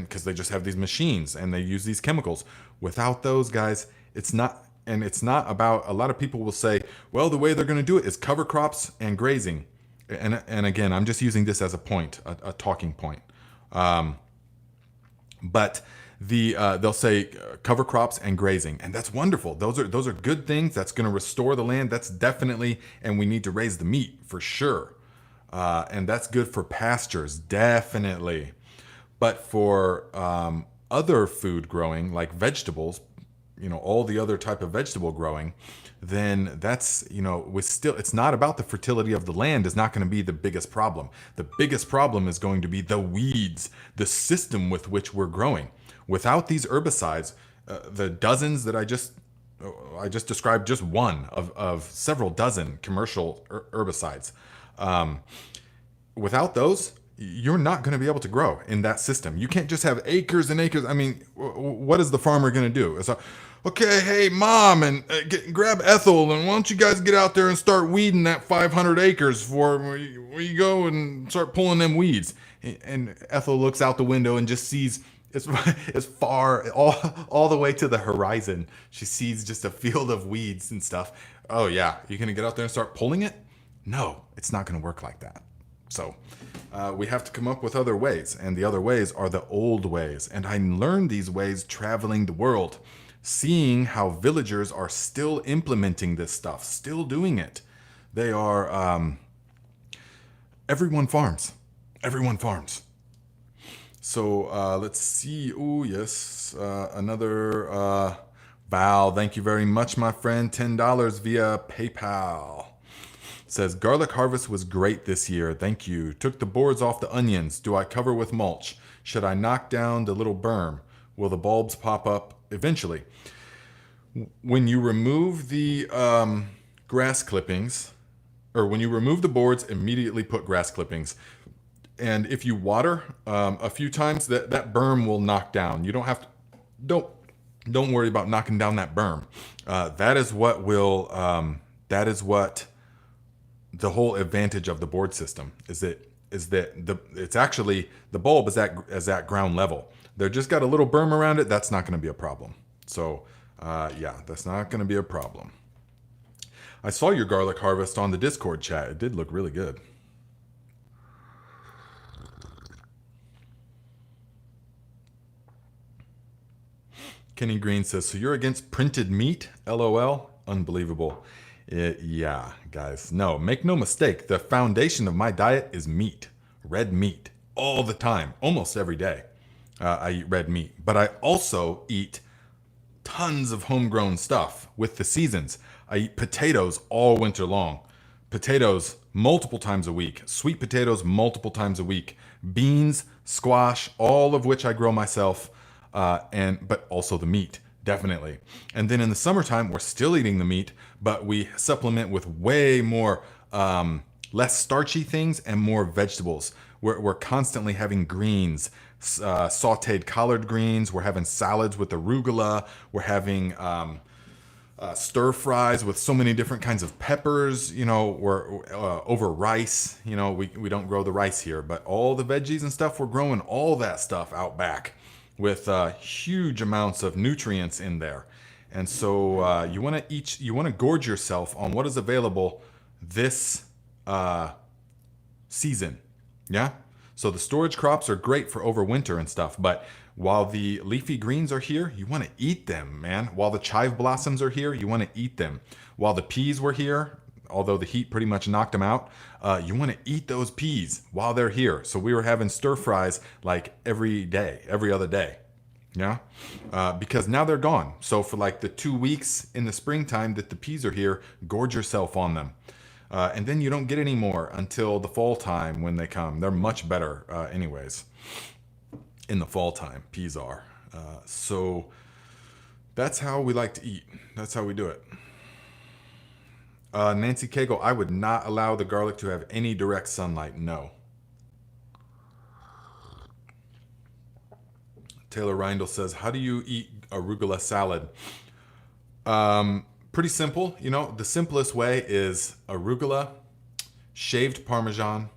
because they just have these machines and they use these chemicals. Without those guys, it's not about, a lot of people will say, well, the way they're going to do it is cover crops and grazing. And again, I'm just using this as a point, a talking point. But they'll say cover crops and grazing, and that's wonderful. Those are good things. That's going to restore the land. That's definitely, and we need to raise the meat for sure. And that's good for pastures, definitely. But for other food growing, like vegetables, you know, all the other type of vegetable growing, then that's, you know, it's not about the fertility of the land is not going to be the biggest problem. The biggest problem is going to be the weeds, the system with which we're growing. Without these herbicides, the dozens that I just described, just one of several dozen commercial herbicides. Without those, you're not going to be able to grow in that system. You can't just have acres and acres. I mean, what is the farmer going to do? It's like, okay, hey, Mom, and grab Ethel, and why don't you guys get out there and start weeding that 500 acres where you go and start pulling them weeds. And Ethel looks out the window and just sees as far, all the way to the horizon. She sees just a field of weeds and stuff. Oh, yeah, you're going to get out there and start pulling it? No, it's not going to work like that. So we have to come up with other ways, and the other ways are the old ways. And I learned these ways traveling the world, seeing how villagers are still implementing this stuff, still doing it. They are, everyone farms. Everyone farms. So let's see. Oh, yes. Another Val. Thank you very much, my friend. $10 via PayPal. Says, garlic harvest was great this year. Thank you. Took the boards off the onions. Do I cover with mulch? Should I knock down the little berm? Will the bulbs pop up eventually? When you remove the grass clippings, or when you remove the boards, immediately put grass clippings. And if you water a few times, that berm will knock down. You don't have to, don't worry about knocking down that berm. That is what will, that is what the whole advantage of the board system is that it's actually the bulb is at ground level. They're just got a little berm around it. That's not going to be a problem. So yeah, that's not going to be a problem. I saw your garlic harvest on the Discord chat. It did look really good. Kenny Green says, so you're against printed meat? LOL. Unbelievable. Yeah, guys. No, make no mistake. The foundation of my diet is meat. Red meat. All the time. Almost every day. I eat red meat. But I also eat tons of homegrown stuff with the seasons. I eat potatoes all winter long. Potatoes multiple times a week. Sweet potatoes multiple times a week. Beans, squash, all of which I grow myself. But also the meat, definitely. And then in the summertime, we're still eating the meat, but we supplement with way more less starchy things and more vegetables. We're constantly having greens, sautéed collard greens. We're having salads with arugula. We're having stir fries with so many different kinds of peppers. You know, we're over rice. You know, we don't grow the rice here, but all the veggies and stuff, we're growing all that stuff out back with huge amounts of nutrients in there. And so you want to gorge yourself on what is available this season. Yeah. So the storage crops are great for overwinter and stuff, but while the leafy greens are here, you want to eat them, man. While the chive blossoms are here, you want to eat them. While the peas were here, although the heat pretty much knocked them out, you want to eat those peas while they're here. So we were having stir fries like every day, every other day. Yeah. Because now they're gone. So for like the 2 weeks in the springtime that the peas are here, gorge yourself on them. And then you don't get any more until the fall time when they come. They're much better anyways in the fall time, peas are. So that's how we like to eat. That's how we do it. Nancy Cagle, I would not allow the garlic to have any direct sunlight. No. Taylor Reindl says, how do you eat arugula salad? Pretty simple. You know, the simplest way is arugula, shaved Parmesan,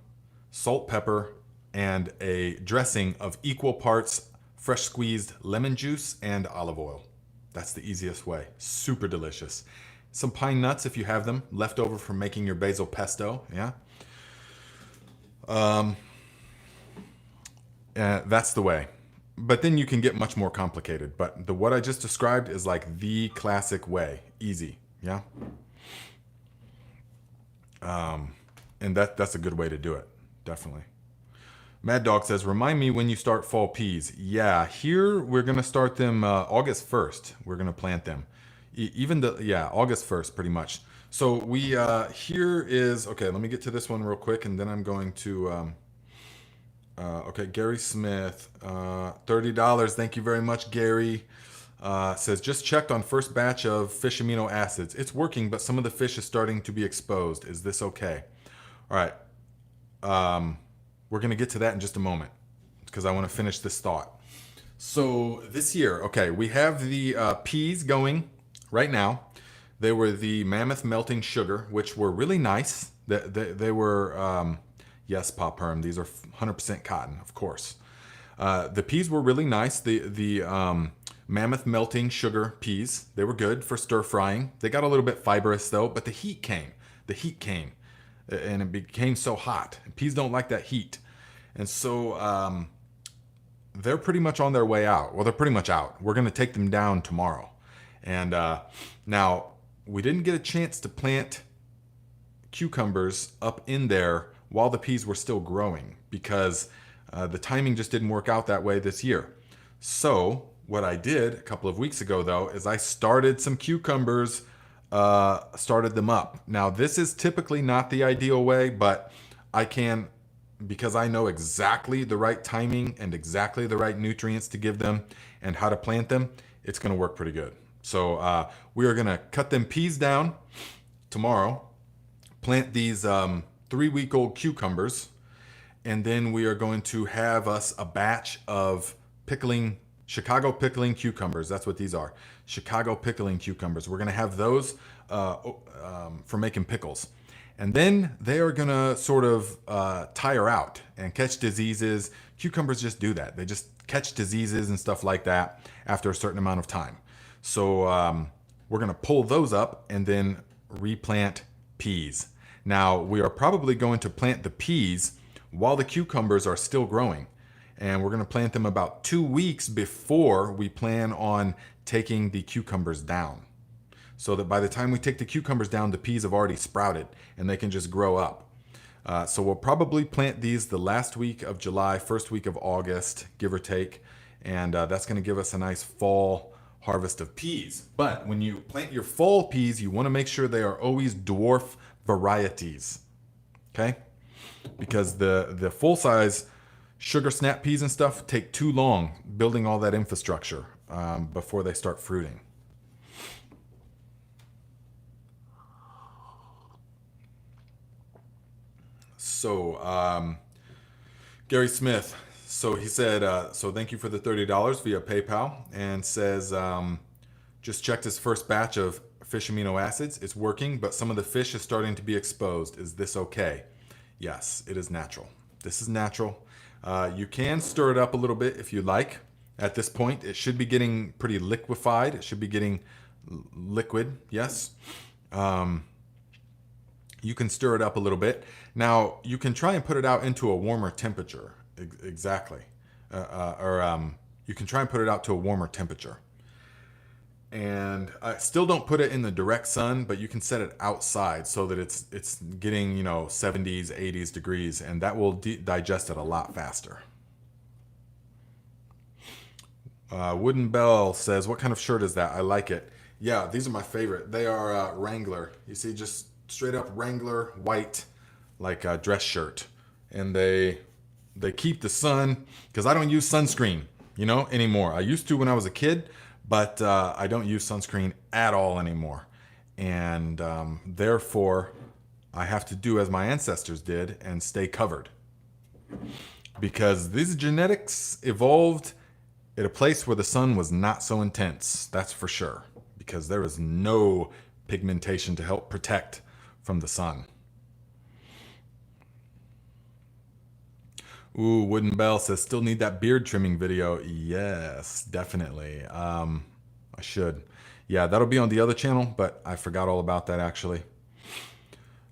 salt, pepper, and a dressing of equal parts fresh squeezed lemon juice and olive oil. That's the easiest way. Super delicious. Some pine nuts if you have them, left over from making your basil pesto. Yeah. That's the way. But then you can get much more complicated. But what I just described is like the classic way. Easy. Yeah. And that's a good way to do it. Definitely. Mad Dog says, remind me when you start fall peas. Yeah, here we're going to start them August 1st. We're going to plant them. August 1st, pretty much. So we, here is, okay, let me get to this one real quick, and then I'm going to, okay, Gary Smith, $30. Thank you very much, Gary. Says, just checked on first batch of fish amino acids. It's working, but some of the fish is starting to be exposed. Is this okay? All right. We're going to get to that in just a moment because I want to finish this thought. So this year, okay, we have the peas going right now. They were the Mammoth Melting Sugar, which were really nice. They were, yes, Pop Perm, these are 100% cotton, of course. The peas were really nice. The Mammoth Melting Sugar peas, they were good for stir frying. They got a little bit fibrous though, but the heat came. and it became so hot. Peas don't like that heat. And so they're pretty much on their way out. Well, they're pretty much out. We're going to take them down tomorrow. And now we didn't get a chance to plant cucumbers up in there while the peas were still growing because the timing just didn't work out that way this year. So what I did a couple of weeks ago, though, is I started some cucumbers, started them up. Now, this is typically not the ideal way, but I can, because I know exactly the right timing and exactly the right nutrients to give them and how to plant them, it's going to work pretty good. So we are going to cut them peas down tomorrow, plant these 3-week-old cucumbers, and then we are going to have us a batch of Chicago pickling cucumbers. That's what these are. Chicago pickling cucumbers. We're going to have those for making pickles. And then they are going to sort of tire out and catch diseases. Cucumbers just do that. They just catch diseases and stuff like that after a certain amount of time. So we're going to pull those up and then replant peas. Now, we are probably going to plant the peas while the cucumbers are still growing. And we're going to plant them about 2 weeks before we plan on taking the cucumbers down. So that by the time we take the cucumbers down, the peas have already sprouted and they can just grow up. So we'll probably plant these the last week of July, first week of August, give or take. And that's going to give us a nice fall harvest of peas. But when you plant your fall peas, you want to make sure they are always dwarf varieties. Okay? Because the full-size sugar snap peas and stuff take too long building all that infrastructure before they start fruiting. So Gary Smith, so he said, so thank you for the $30 via PayPal, and says, just checked his first batch of fish amino acids. It's working, but some of the fish is starting to be exposed. Is this okay? Yes, it is natural. This is natural. You can stir it up a little bit if you like. At this point, it should be getting pretty liquefied. It should be getting liquid, yes. You can stir it up a little bit. Now, you can try and put it out into a warmer temperature. Exactly. You can try and put it out to a warmer temperature. And I still don't put it in the direct sun, but you can set it outside so that it's getting, 70s, 80s degrees, and that will digest it a lot faster. Wooden Bell says, what kind of shirt is that? I like it. Yeah, these are my favorite. They are Wrangler. You see, just straight up Wrangler white, like a dress shirt. And they keep the sun, because I don't use sunscreen, anymore. I used to when I was a kid, but I don't use sunscreen at all anymore. And therefore, I have to do as my ancestors did and stay covered. Because these genetics evolved at a place where the sun was not so intense, that's for sure. Because there is no pigmentation to help protect from the sun. Ooh, Wooden Bell says, still need that beard trimming video. Yes, definitely. I should. Yeah, that'll be on the other channel, but I forgot all about that actually.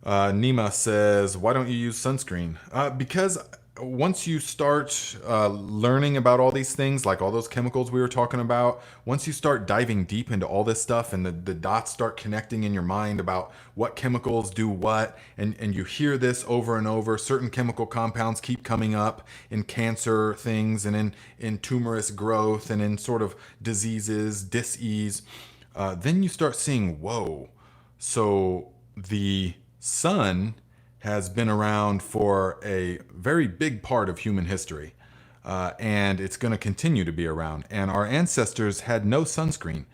Nima says, why don't you use sunscreen? Because once you start learning about all these things, like all those chemicals we were talking about, once you start diving deep into all this stuff and the dots start connecting in your mind about what chemicals do what, and you hear this over and over, certain chemical compounds keep coming up in cancer things and in tumorous growth and in sort of diseases, dis-ease, then you start seeing, whoa, so the sun has been around for a very big part of human history, and it's going to continue to be around. And our ancestors had no sunscreen,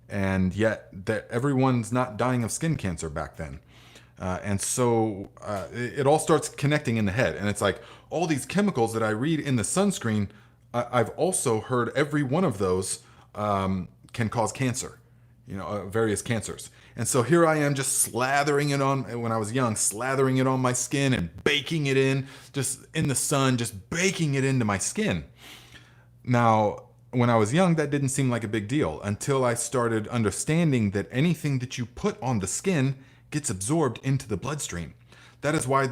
and yet everyone's not dying of skin cancer back then. And so it all starts connecting in the head, and it's like all these chemicals that I read in the sunscreen, I've also heard every one of those can cause cancer, various cancers. And so here I am just slathering it on, when I was young, slathering it on my skin and baking it in, just in the sun, just baking it into my skin. Now, when I was young, that didn't seem like a big deal until I started understanding that anything that you put on the skin gets absorbed into the bloodstream. That is why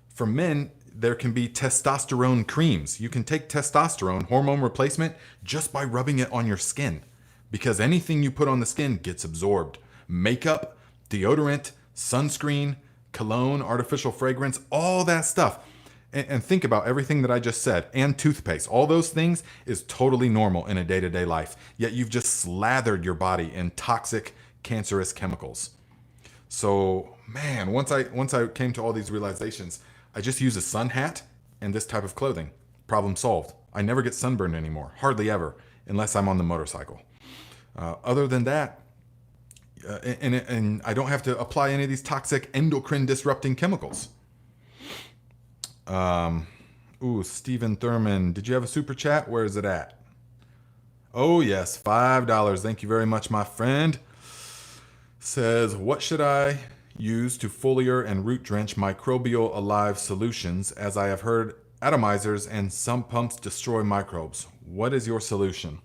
for men, there can be testosterone creams. You can take testosterone, hormone replacement, just by rubbing it on your skin. Because anything you put on the skin gets absorbed. Makeup, deodorant, sunscreen, cologne, artificial fragrance, all that stuff. And think about everything that I just said, and toothpaste. All those things is totally normal in a day-to-day life. Yet you've just slathered your body in toxic, cancerous chemicals. So, man, once I came to all these realizations, I just use a sun hat and this type of clothing. Problem solved. I never get sunburned anymore, hardly ever, unless I'm on the motorcycle. Other than that, and I don't have to apply any of these toxic endocrine disrupting chemicals. Stephen Thurman, did you have a super chat? Where is it at? Oh yes, $5. Thank you very much, my friend. Says, what should I use to foliar and root drench microbial alive solutions, as I have heard atomizers and sump pumps destroy microbes? What is your solution?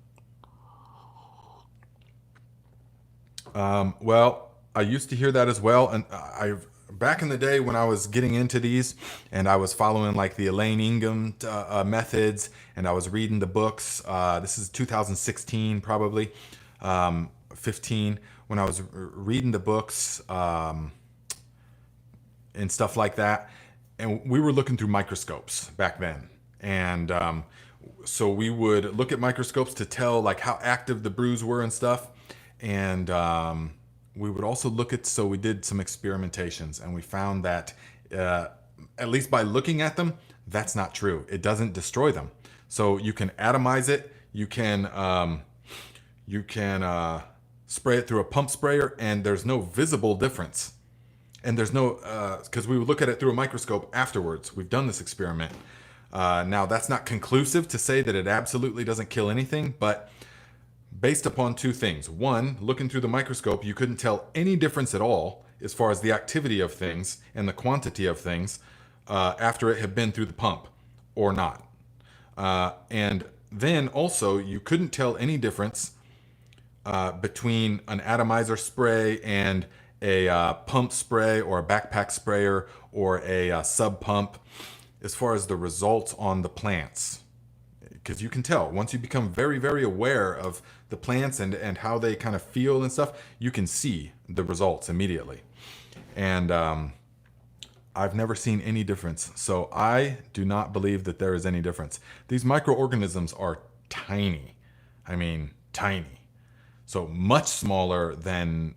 Well, I used to hear that as well, and back in the day when I was getting into these and I was following like the Elaine Ingham methods, and I was reading the books, this is 2016 probably, 15, when I was reading the books and stuff like that, and we were looking through microscopes back then, and so we would look at microscopes to tell like how active the brews were and stuff, and we would also so we did some experimentations, and we found that at least by looking at them, that's not true. It doesn't destroy them. So you can atomize it, you can spray it through a pump sprayer, and there's no visible difference. And there's no, because we would look at it through a microscope afterwards. We've done this experiment. Now, that's not conclusive to say that it absolutely doesn't kill anything, but based upon two things. One, looking through the microscope, you couldn't tell any difference at all as far as the activity of things and the quantity of things after it had been through the pump or not. And then also, you couldn't tell any difference between an atomizer spray and a pump spray or a backpack sprayer or a sub pump as far as the results on the plants. Because you can tell once you become very, very aware of the plants and how they kind of feel and stuff, you can see the results immediately. And I've never seen any difference. So I do not believe that there is any difference. These microorganisms are tiny. I mean, tiny. So much smaller than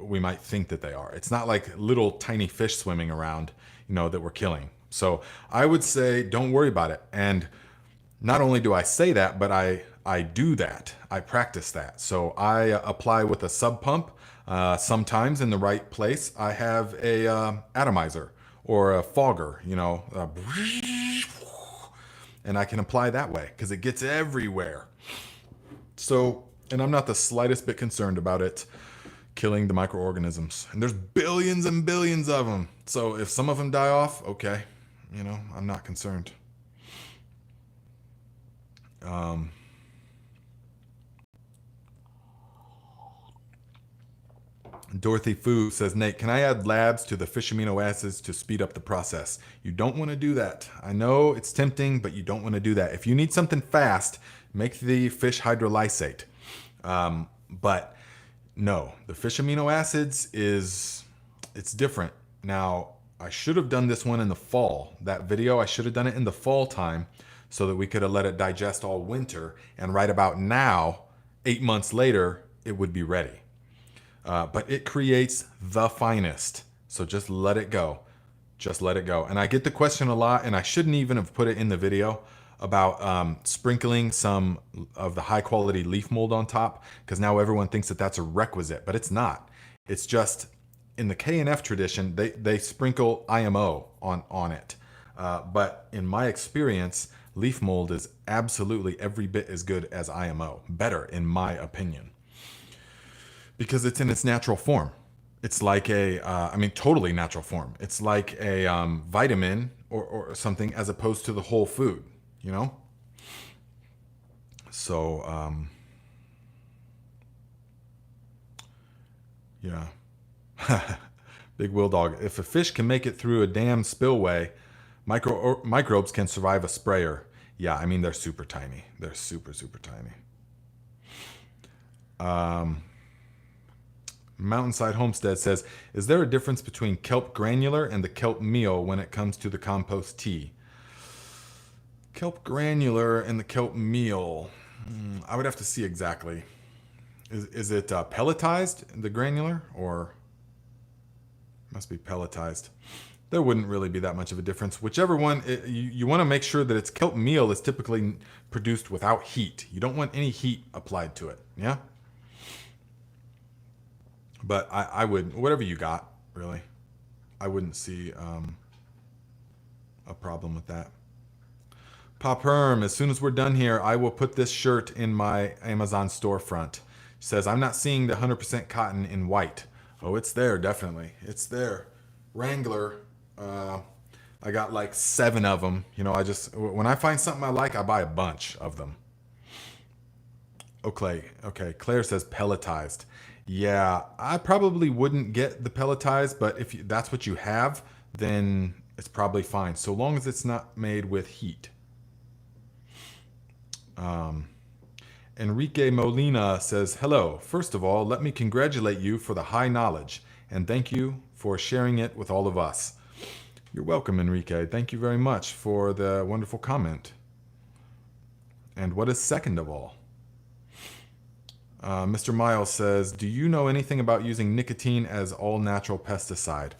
we might think that they are. It's not like little tiny fish swimming around, that we're killing. So I would say don't worry about it. And not only do I say that, but I do that. I practice that. So I apply with a sub pump. Sometimes in the right place, I have a atomizer or a fogger, and I can apply that way because it gets everywhere. So, and I'm not the slightest bit concerned about it killing the microorganisms. And there's billions and billions of them. So if some of them die off, okay, I'm not concerned. Dorothy Fu says, Nate, can I add labs to the fish amino acids to speed up the process? You don't want to do that. I know it's tempting, but you don't want to do that. If you need something fast, make the fish hydrolysate. But no, the fish amino acids it's different. Now, I should have done this one in the fall. That video, I should have done it in the fall time so that we could have let it digest all winter. And right about now, 8 months later, it would be ready. But it creates the finest. So just let it go. Just let it go. And I get the question a lot, and I shouldn't even have put it in the video, about sprinkling some of the high quality leaf mold on top, because now everyone thinks that that's a requisite, but it's not. It's just in the K&F tradition, they sprinkle IMO on it. But in my experience, leaf mold is absolutely every bit as good as IMO. Better, in my opinion. Because it's in its natural form. It's like totally natural form. It's like a vitamin or something as opposed to the whole food, So, yeah. Big Will Dog. If a fish can make it through a dam spillway, microbes can survive a sprayer. Yeah, I mean, they're super tiny. They're super, super tiny. Mountainside Homestead says, is there a difference between kelp granular and the kelp meal when it comes to the compost tea? Kelp granular and the kelp meal. I would have to see exactly. Is it pelletized, the granular, or must be pelletized? There wouldn't really be that much of a difference. Whichever one, you want to make sure that its kelp meal is typically produced without heat. You don't want any heat applied to it, yeah? But I would, whatever you got, really. I wouldn't see a problem with that. Pop Herm, as soon as we're done here, I will put this shirt in my Amazon storefront. Says, I'm not seeing the 100% cotton in white. Oh, it's there, definitely. It's there. Wrangler, I got like 7 of them. You know, when I find something I like, I buy a bunch of them. Okay, Claire says pelletized. Yeah, I probably wouldn't get the pelletized, but if that's what you have, then it's probably fine, so long as it's not made with heat. Enrique Molina says, hello. First of all, let me congratulate you for the high knowledge, and thank you for sharing it with all of us. You're welcome, Enrique. Thank you very much for the wonderful comment. And what is second of all? Mr. Miles says, do you know anything about using nicotine as all-natural pesticide?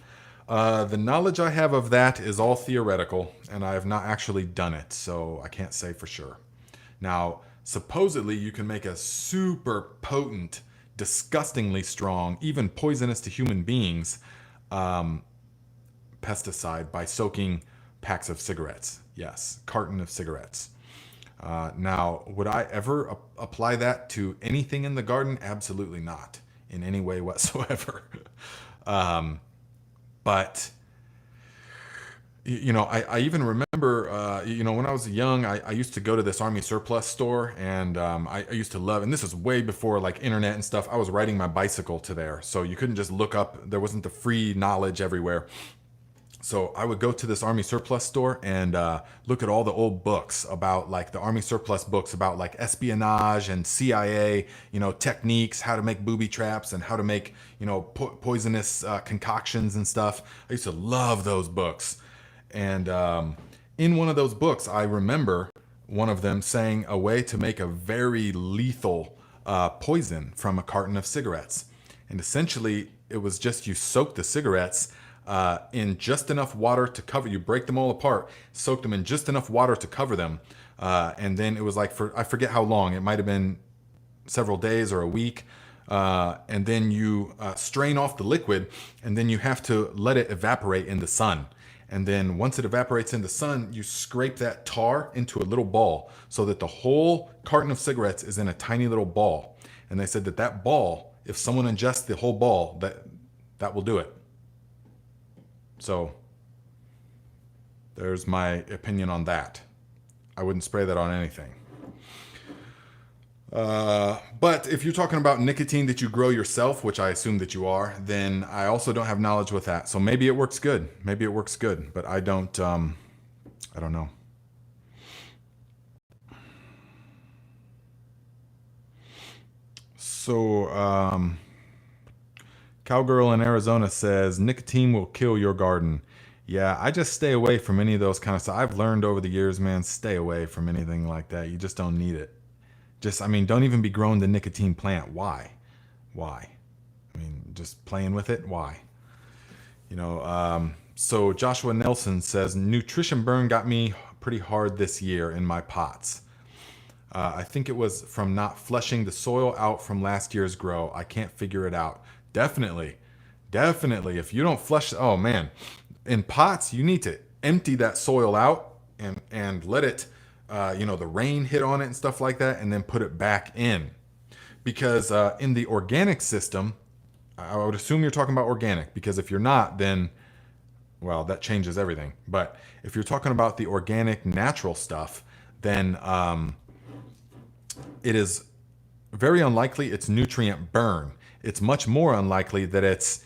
The knowledge I have of that is all theoretical, and I have not actually done it, so I can't say for sure. Now, supposedly you can make a super potent, disgustingly strong, even poisonous to human beings, pesticide by soaking packs of cigarettes. Yes, carton of cigarettes. Now, would I ever apply that to anything in the garden? Absolutely not, in any way whatsoever. But, you know, I even remember, you know, when I was young, I used to go to this Army surplus store, and I used to love, and this is way before like internet and stuff, I was riding my bicycle to there. So you couldn't just look up, there wasn't the free knowledge everywhere. So I would go to this Army surplus store and look at all the old books about like the Army surplus books about like espionage and CIA, you know, techniques, how to make booby traps and how to make, you know, poisonous concoctions and stuff. I used to love those books. And in one of those books, I remember one of them saying a way to make a very lethal poison from a carton of cigarettes. And essentially, it was just you soak the cigarettes in just enough water to cover. You break them all apart, soak them in just enough water to cover them, and then it was like I forget how long. It might have been several days or a week, and then you strain off the liquid, and then you have to let it evaporate in the sun. And then once it evaporates in the sun, you scrape that tar into a little ball so that the whole carton of cigarettes is in a tiny little ball. And they said that ball, if someone ingests the whole ball, that will do it. So there's my opinion on that. I wouldn't spray that on anything. But if you're talking about nicotine that you grow yourself, which I assume that you are, then I also don't have knowledge with that. So maybe it works good. Maybe it works good, but I don't know. So, Cowgirl in Arizona says, nicotine will kill your garden. Yeah, I just stay away from any of those kind of stuff. I've learned over the years, man, stay away from anything like that. You just don't need it. Don't even be growing the nicotine plant. Why? I mean, just playing with it. Why? You know, so Joshua Nelson says, nutrition burn got me pretty hard this year in my pots. I think it was from not flushing the soil out from last year's grow. I can't figure it out. Definitely. If you don't flush, oh man, in pots, you need to empty that soil out and let it, the rain hit on it and stuff like that, and then put it back in. Because in the organic system, I would assume you're talking about organic, because if you're not, then, well, that changes everything. But if you're talking about the organic, natural stuff, then it is very unlikely it's nutrient burn. It's much more unlikely that it's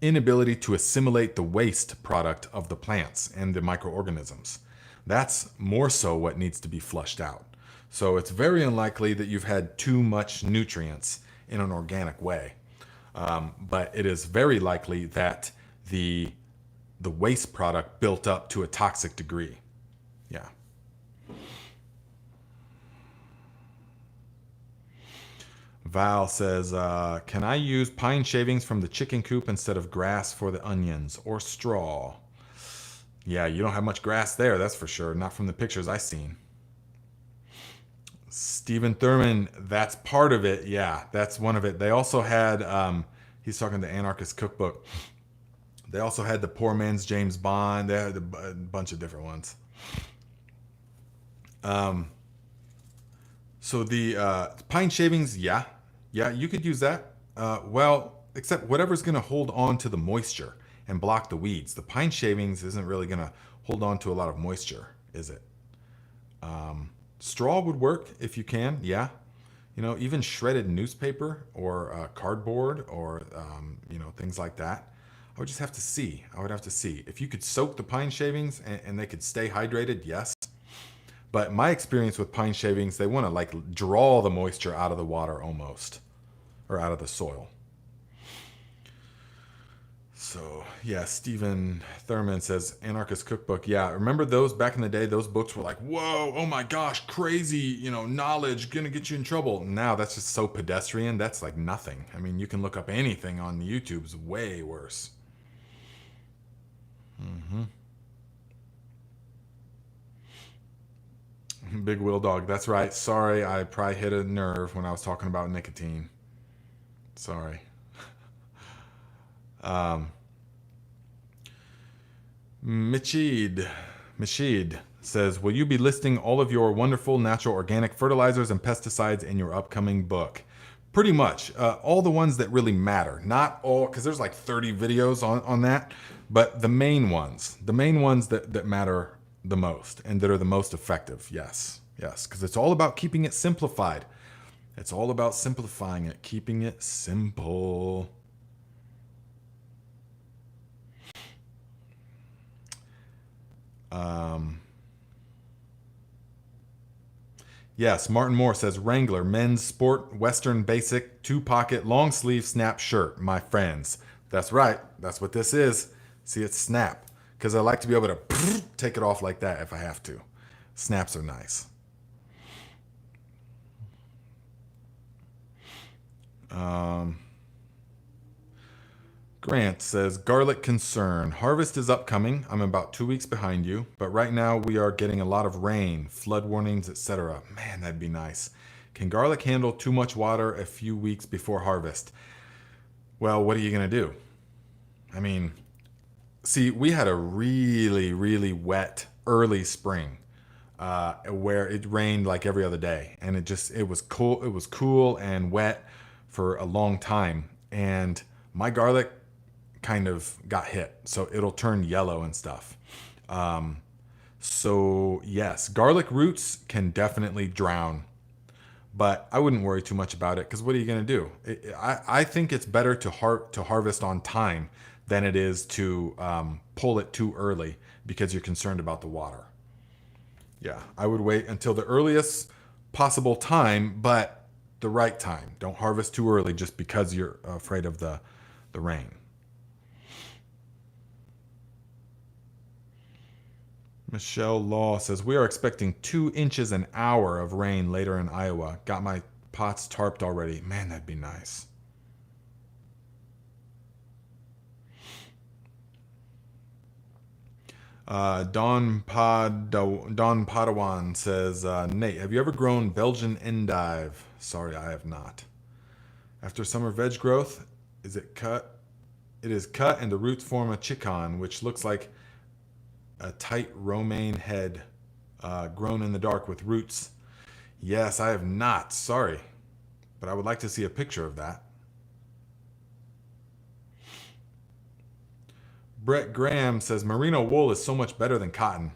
inability to assimilate the waste product of the plants and the microorganisms. That's more so what needs to be flushed out. So it's very unlikely that you've had too much nutrients in an organic way. But it is very likely that the waste product built up to a toxic degree. Yeah. Val says, can I use pine shavings from the chicken coop instead of grass for the onions or straw? Yeah, you don't have much grass there, that's for sure. Not from the pictures I've seen. Stephen Thurman, that's part of it. Yeah, that's one of it. They also had, he's talking to Anarchist Cookbook. They also had the Poor Man's James Bond. They had a bunch of different ones. So the pine shavings, yeah, you could use that. Well, except whatever's going to hold on to the moisture and block the weeds. The pine shavings isn't really going to hold on to a lot of moisture, is it? Straw would work if you can, yeah. You know, even shredded newspaper or cardboard or, you know, things like that. I would just have to see. I would have to see. If you could soak the pine shavings and they could stay hydrated, yes. But my experience with pine shavings, they want to like draw the moisture out of the water almost, or out of the soil. So yeah, Stephen Thurman says Anarchist Cookbook. Yeah, remember those back in the day? Those books were like, whoa, oh my gosh, crazy, you know, knowledge gonna get you in trouble. Now that's just so pedestrian. That's like nothing. I mean, you can look up anything on YouTube's way worse. Big Wheel Dog. That's right. Sorry, I probably hit a nerve when I was talking about nicotine. Sorry. Machid says, will you be listing all of your wonderful natural organic fertilizers and pesticides in your upcoming book? Pretty much. All the ones that really matter. Not all, because there's like 30 videos on that, but the main ones that matter the most and that are the most effective. Yes, because it's all about keeping it simplified. It's all about simplifying it, keeping it simple. Yes, Martin Moore says Wrangler men's sport western basic 2-pocket long sleeve snap shirt. My friends, that's right. That's what this is. See, it's snap because I like to be able to take it off like that if I have to. Snaps are nice. Grant says, garlic concern. Harvest is upcoming. I'm about 2 weeks behind you, but right now we are getting a lot of rain, flood warnings, etc. Man, that'd be nice. Can garlic handle too much water a few weeks before harvest? Well, what are you going to do? I mean, see, we had a really, really wet early spring where it rained like every other day, and it was cool and wet for a long time, and my garlic kind of got hit, so it'll turn yellow and stuff. So yes, garlic roots can definitely drown, but I wouldn't worry too much about it because what are you going to do? I think it's better to harvest on time than it is to pull it too early because you're concerned about the water. Yeah, I would wait until the earliest possible time, but the right time. Don't harvest too early just because you're afraid of the rain. Michelle Law says, we are expecting 2 inches an hour of rain later in Iowa. Got my pots tarped already. Man, that'd be nice. Don Padawan says, Nate, have you ever grown Belgian endive? Sorry, I have not. After summer veg growth, is it cut? It is cut and the roots form a chickon, which looks like a tight romaine head grown in the dark with roots. Yes, I have not. Sorry. But I would like to see a picture of that. Brett Graham says merino wool is so much better than cotton.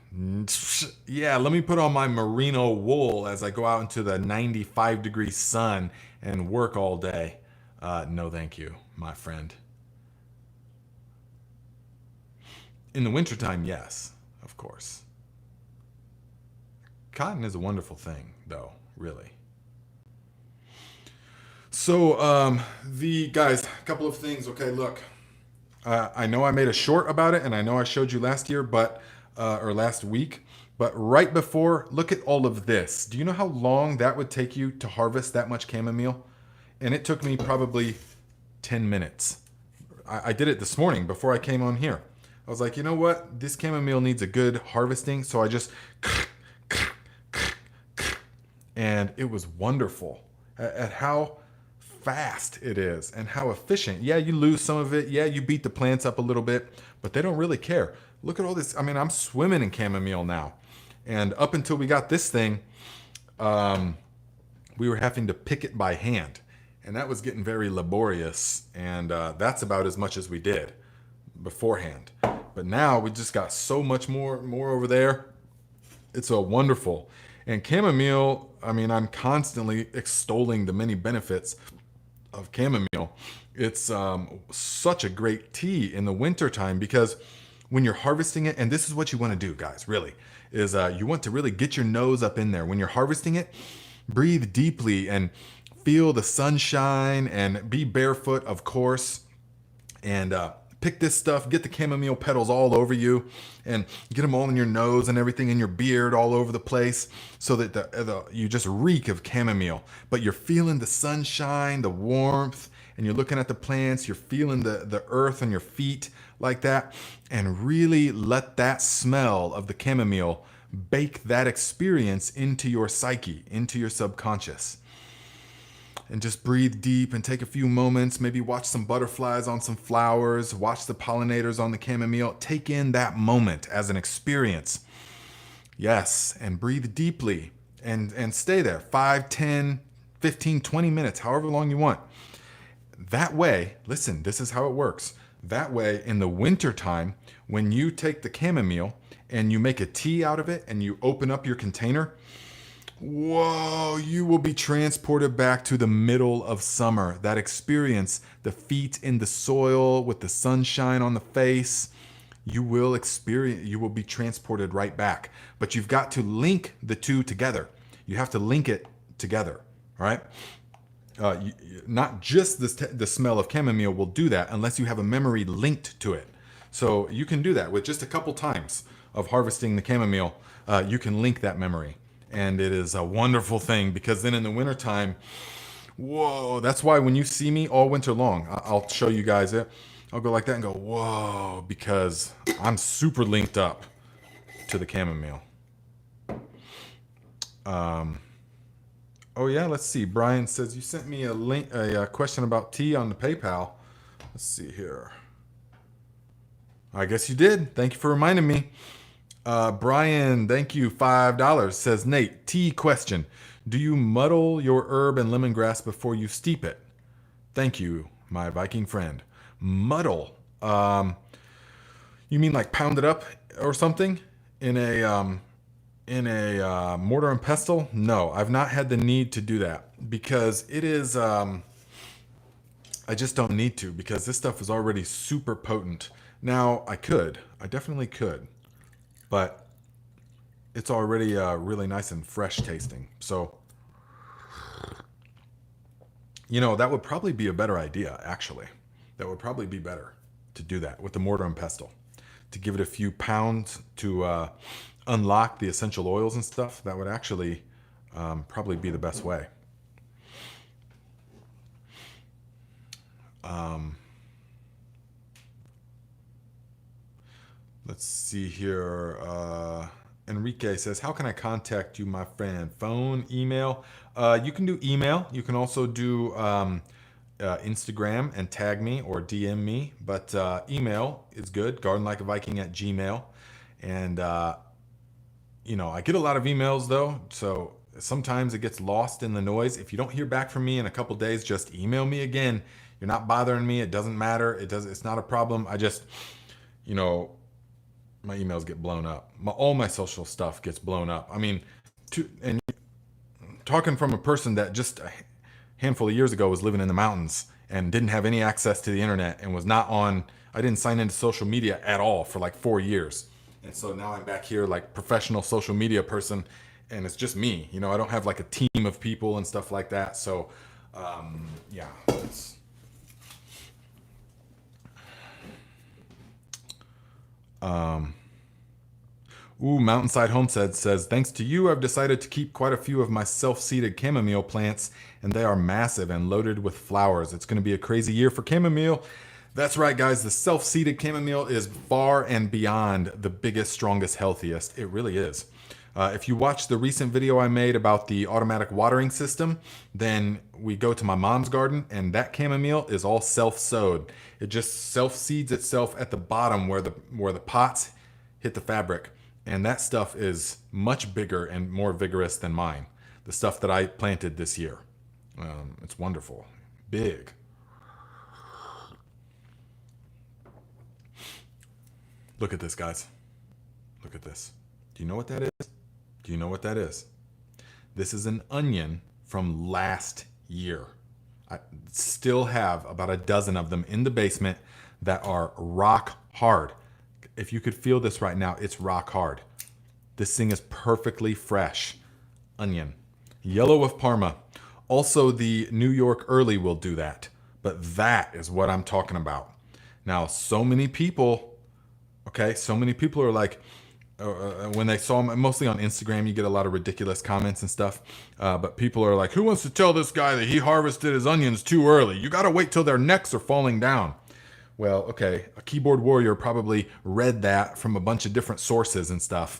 Yeah, let me put on my merino wool as I go out into the 95-degree sun and work all day. No, thank you, my friend. In the wintertime, yes, of course. Cotton is a wonderful thing, though, really. So, the guys, a couple of things. Okay, look, I know I made a short about it, and I know I showed you last year, but or last week. But right before, look at all of this. Do you know how long that would take you to harvest that much chamomile? And it took me probably 10 minutes. I did it this morning before I came on here. I was like, you know what? This chamomile needs a good harvesting. So I just, and it was wonderful at how fast it is and how efficient. Yeah, you lose some of it. Yeah, you beat the plants up a little bit, but they don't really care. Look at all this. I mean, I'm swimming in chamomile now. And up until we got this thing, we were having to pick it by hand. And that was getting very laborious. And that's about as much as we did beforehand. But now we just got so much more over there. It's a wonderful. And chamomile, I mean, I'm constantly extolling the many benefits of chamomile. It's such a great tea in the wintertime because when you're harvesting it, and this is what you want to do, guys, really, is you want to really get your nose up in there. When you're harvesting it, breathe deeply and feel the sunshine and be barefoot, of course, and pick this stuff, get the chamomile petals all over you and get them all in your nose and everything, in your beard, all over the place, so that you just reek of chamomile. But you're feeling the sunshine, the warmth, and you're looking at the plants, you're feeling the earth on your feet like that, and really let that smell of the chamomile bake that experience into your psyche, into your subconscious. And just breathe deep and take a few moments, maybe watch some butterflies on some flowers, watch the pollinators on the chamomile. Take in that moment as an experience. Yes, and breathe deeply and stay there 5, 10, 15, 20 minutes, however long you want. That way, listen, this is how it works. That way, in the wintertime, when you take the chamomile and you make a tea out of it and you open up your container, whoa, you will be transported back to the middle of summer. That experience, the feet in the soil with the sunshine on the face, you will be transported right back. But you've got to link the two together. You have to link it together, all right? Not just the smell of chamomile will do that unless you have a memory linked to it. So you can do that with just a couple times of harvesting the chamomile. You can link that memory. And it is a wonderful thing because then in the wintertime, whoa, that's why when you see me all winter long, I'll show you guys it. I'll go like that and go, whoa, because I'm super linked up to the chamomile. Oh yeah, let's see. Brian says you sent me a question about tea on the PayPal. Let's see here. I guess you did. Thank you for reminding me. Brian, thank you, $5. Says, Nate, tea question. Do you muddle your herb and lemongrass before you steep it? Thank you, my Viking friend. Muddle. You mean like pound it up or something in a mortar and pestle? No, I've not had the need to do that because it is, I just don't need to because this stuff is already super potent. Now, I definitely could. But it's already really nice and fresh tasting. So, that would probably be a better idea, actually. That would probably be better to do that with the mortar and pestle. To give it a few pounds to unlock the essential oils and stuff. That would actually probably be the best way. Let's see here. Enrique says, how can I contact you, my friend? Phone, email? You can do email. You can also do Instagram and tag me or DM me. But email is good, gardenlikeaviking@gmail. And, I get a lot of emails, though. So sometimes it gets lost in the noise. If you don't hear back from me in a couple days, just email me again. You're not bothering me. It doesn't matter. It's not a problem. I just, my emails get blown up. All my social stuff gets blown up. I mean, and talking from a person that just a handful of years ago was living in the mountains and didn't have any access to the internet and was not on I didn't sign into social media at all for like 4 years. And so now I'm back here like professional social media person, and it's just me. You know, I don't have like a team of people and stuff like that. So, yeah. Ooh, Mountainside Homestead says, thanks to you, I've decided to keep quite a few of my self-seeded chamomile plants, and they are massive and loaded with flowers. It's going to be a crazy year for chamomile. That's right, guys. The self-seeded chamomile is far and beyond the biggest, strongest, healthiest. It really is. If you watch the recent video I made about the automatic watering system, then we go to my mom's garden, and that chamomile is all self-sowed. It just self-seeds itself at the bottom where the pots hit the fabric. And that stuff is much bigger and more vigorous than mine. The stuff that I planted this year. It's wonderful. Big. Look at this, guys. Look at this. Do you know what that is? Do you know what that is? This is an onion from last year. I still have about a dozen of them in the basement that are rock hard. If you could feel this right now, it's rock hard. This thing is perfectly fresh. Onion. Yellow of Parma. Also, the New York Early will do that. But that is what I'm talking about. Now, so many people are like, when they saw them, mostly on Instagram, you get a lot of ridiculous comments and stuff. But people are like, who wants to tell this guy that he harvested his onions too early? You got to wait till their necks are falling down. Well, okay, a keyboard warrior probably read that from a bunch of different sources and stuff.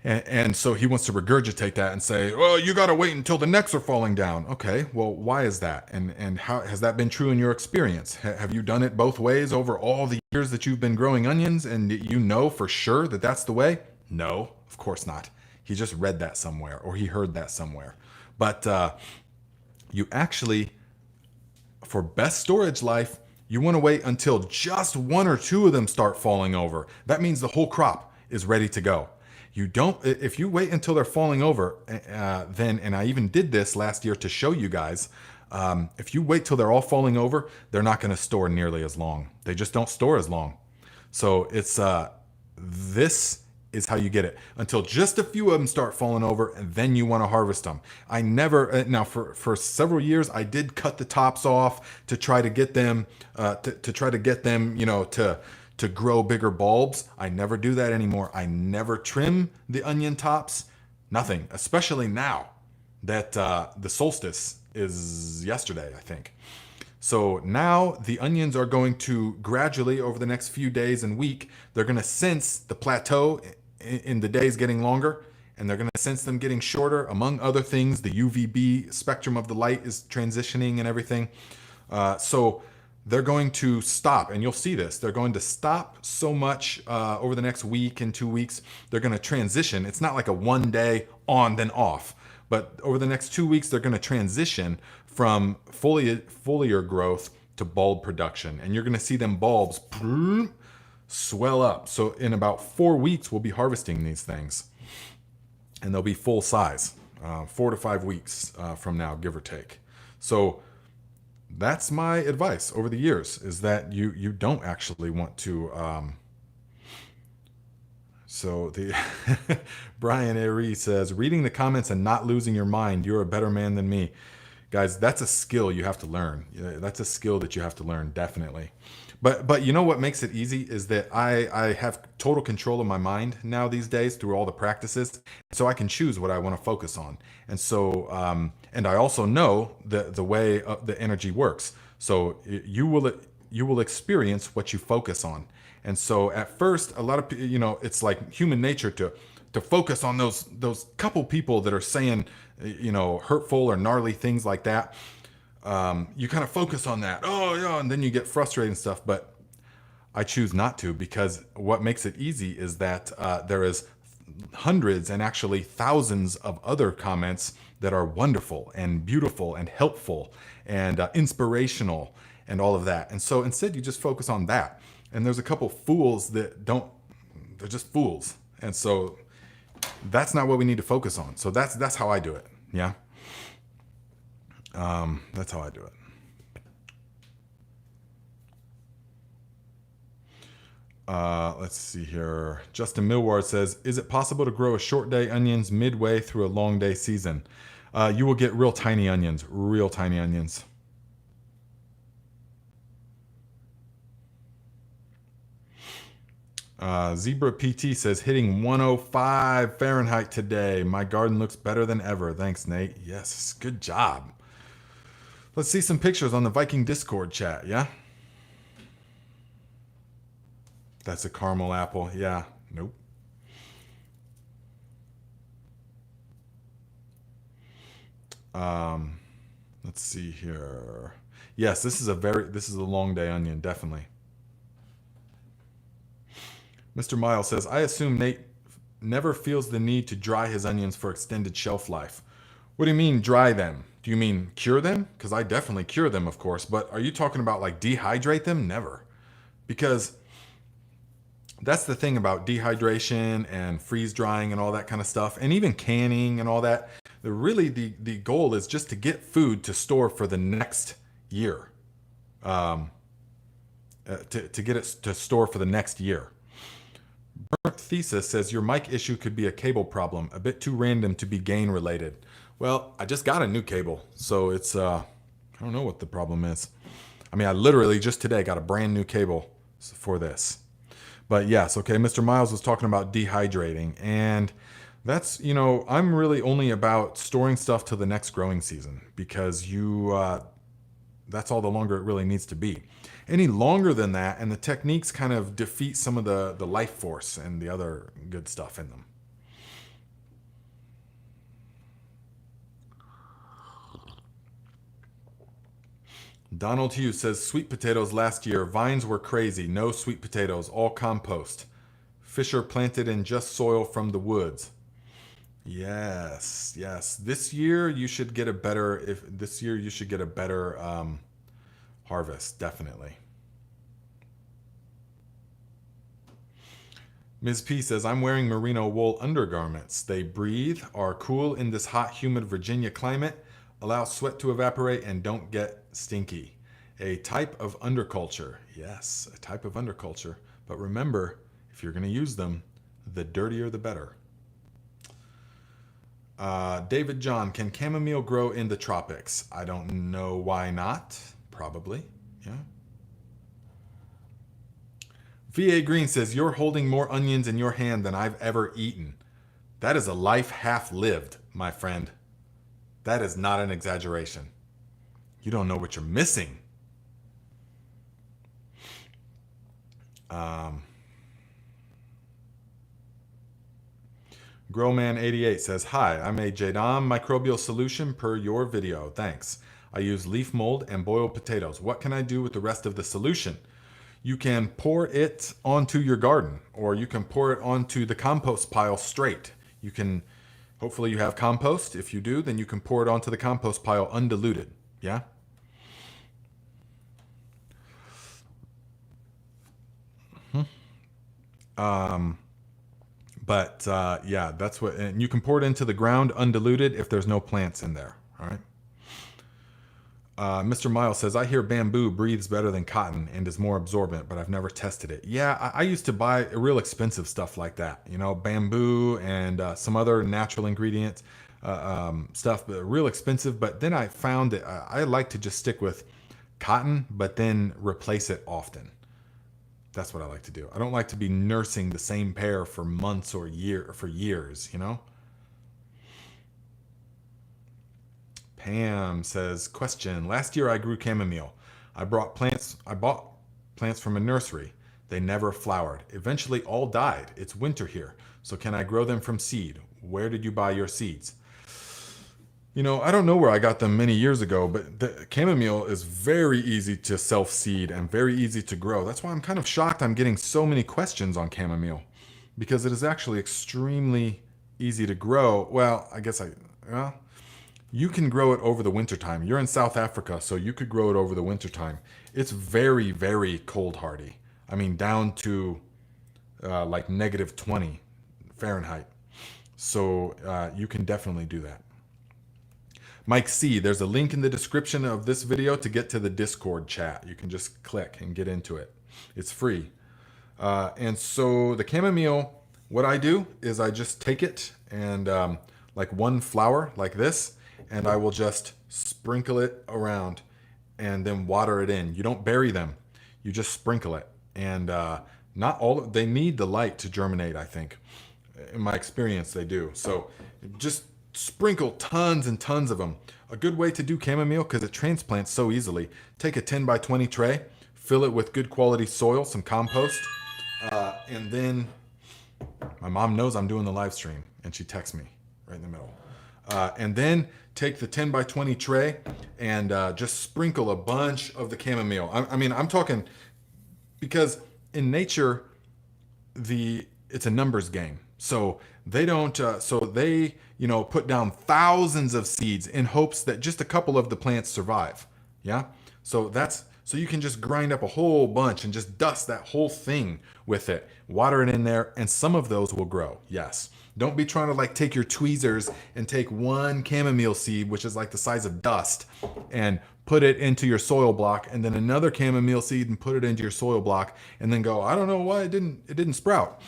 And so he wants to regurgitate that and say, well, you got to wait until the necks are falling down. Okay, well, why is that? And how has that been true in your experience? Have you done it both ways over all the years that you've been growing onions, and you know for sure that that's the way? No, of course not. He just read that somewhere, or he heard that somewhere. But you actually, for best storage life, you want to wait until just one or two of them start falling over. That means the whole crop is ready to go. You don't, if you wait until they're falling over, then, and I even did this last year to show you guys, if you wait till they're all falling over, they're not going to store nearly as long. They just don't store as long. So it's, this is how you get it until just a few of them start falling over, and then you want to harvest them. I never, now for several years, I did cut the tops off to try to get them, you know, to grow bigger bulbs. I never do that anymore. I never trim the onion tops, nothing, especially now that the solstice is yesterday, I think. So now the onions are going to gradually, over the next few days and week, they're going to sense the plateau in the days getting longer, and they're going to sense them getting shorter. Among other things, the UVB spectrum of the light is transitioning and everything. So they're going to stop, and you'll see this. They're going to stop so much over the next week and 2 weeks. They're going to transition. It's not like a one day on, then off. But over the next 2 weeks, they're going to transition from foliar growth to bulb production. And you're going to see them bulbs swell up. So in about 4 weeks, we'll be harvesting these things. And they'll be full size, 4 to 5 weeks from now, give or take. So that's my advice over the years, is that you don't actually want to. So the Brian Arie says, reading the comments and not losing your mind, you're a better man than me. Guys, that's a skill you have to learn. That's a skill that you have to learn, definitely. But you know what makes it easy is that I have total control of my mind now these days through all the practices, so I can choose what I want to focus on. And so, and I also know the way the energy works. So you will experience what you focus on. And so at first, a lot of people, you know, it's like human nature to focus on those couple people that are saying, you know, hurtful or gnarly things like that. You kind of focus on that. Oh yeah, and then you get frustrated and stuff. But I choose not to, because what makes it easy is that there is hundreds and actually thousands of other comments that are wonderful and beautiful and helpful and inspirational and all of that. And so instead, you just focus on that. And there's a couple fools that don't, they're just fools. And so that's not what we need to focus on. So that's how I do it. Yeah. That's how I do it. Let's see here. Justin Millward says, is it possible to grow a short day onions midway through a long day season? You will get real tiny onions, real tiny onions. Zebra PT says, hitting 105 Fahrenheit today. My garden looks better than ever. Thanks, Nate. Yes, good job. Let's see some pictures on the Viking Discord chat, yeah? That's a caramel apple. Yeah, nope. Let's see here. Yes, this is a long day onion, definitely. Mr. Miles says, I assume Nate never feels the need to dry his onions for extended shelf life. What do you mean dry them? Do you mean cure them? Because I definitely cure them, of course. But are you talking about like dehydrate them? Never. Because that's the thing about dehydration and freeze drying and all that kind of stuff, and even canning and all that. The goal is just to get food to store for the next year. To get it to store for the next year. Burnt Thesis says your mic issue could be a cable problem, a bit too random to be gain related. Well, I just got a new cable, so it's I don't know what the problem is. I mean, I literally just today got a brand new cable for this. But yes, okay, Mr. Miles was talking about dehydrating, and that's, I'm really only about storing stuff till the next growing season, because that's all the longer it really needs to be. Any longer than that, and the techniques kind of defeat some of the life force and the other good stuff in them. Donald Hughes says, sweet potatoes last year. Vines were crazy. No sweet potatoes, all compost. Fisher planted in just soil from the woods. Yes, yes. This year you should get a better harvest, definitely. Ms. P says, I'm wearing merino wool undergarments. They breathe, are cool in this hot, humid Virginia climate, allow sweat to evaporate, and don't get stinky. A type of underculture. Yes, a type of underculture. But remember, if you're going to use them, the dirtier the better. David John, can chamomile grow in the tropics? I don't know why not. Probably, yeah. VA Green says, you're holding more onions in your hand than I've ever eaten. That is a life half lived, my friend. That is not an exaggeration. You don't know what you're missing. Growman88 says, hi, I made Jadam microbial solution per your video. Thanks. I use leaf mold and boiled potatoes. What can I do with the rest of the solution? You can pour it onto your garden, or you can pour it onto the compost pile straight. You can, hopefully you have compost. If you do, then you can pour it onto the compost pile undiluted. Yeah? Yeah, that's what, and you can pour it into the ground undiluted if there's no plants in there. All right. Mr. Miles says, I hear bamboo breathes better than cotton and is more absorbent, but I've never tested it. Yeah, I used to buy real expensive stuff like that. Bamboo and some other natural ingredients stuff, but real expensive. But then I found that I like to just stick with cotton, but then replace it often. That's what I like to do. I don't like to be nursing the same pair for months or years, Pam says, question. Last year I grew chamomile. I bought plants from a nursery. They never flowered. Eventually all died. It's winter here. So can I grow them from seed? Where did you buy your seeds? I don't know where I got them many years ago, but the chamomile is very easy to self-seed and very easy to grow. That's why I'm kind of shocked I'm getting so many questions on chamomile, because it is actually extremely easy to grow. Well, you can grow it over the wintertime. You're in South Africa, so you could grow it over the wintertime. It's very, very cold hardy. I mean, down to like -20 Fahrenheit. So you can definitely do that. Mike C, there's a link in the description of this video to get to the Discord chat. You can just click and get into it. It's free. And so the chamomile, what I do is I just take it and like one flower like this, and I will just sprinkle it around and then water it in. You don't bury them, you just sprinkle it. And not all, they need the light to germinate, I think. In my experience, they do. So just sprinkle tons and tons of them. A good way to do chamomile, because it transplants so easily, take a 10 by 20 tray, fill it with good quality soil, some compost, and then my mom knows I'm doing the live stream, and she texts me right in the middle. And then take the 10 by 20 tray and just sprinkle a bunch of the chamomile. I mean, I'm talking, because in nature, it's a numbers game. So they don't. So they put down thousands of seeds in hopes that just a couple of the plants survive. Yeah. So you can just grind up a whole bunch and just dust that whole thing with it. Water it in there, and some of those will grow. Yes. Don't be trying to like take your tweezers and take one chamomile seed, which is like the size of dust, and put it into your soil block, and then another chamomile seed and put it into your soil block, and then go, I don't know why it didn't sprout.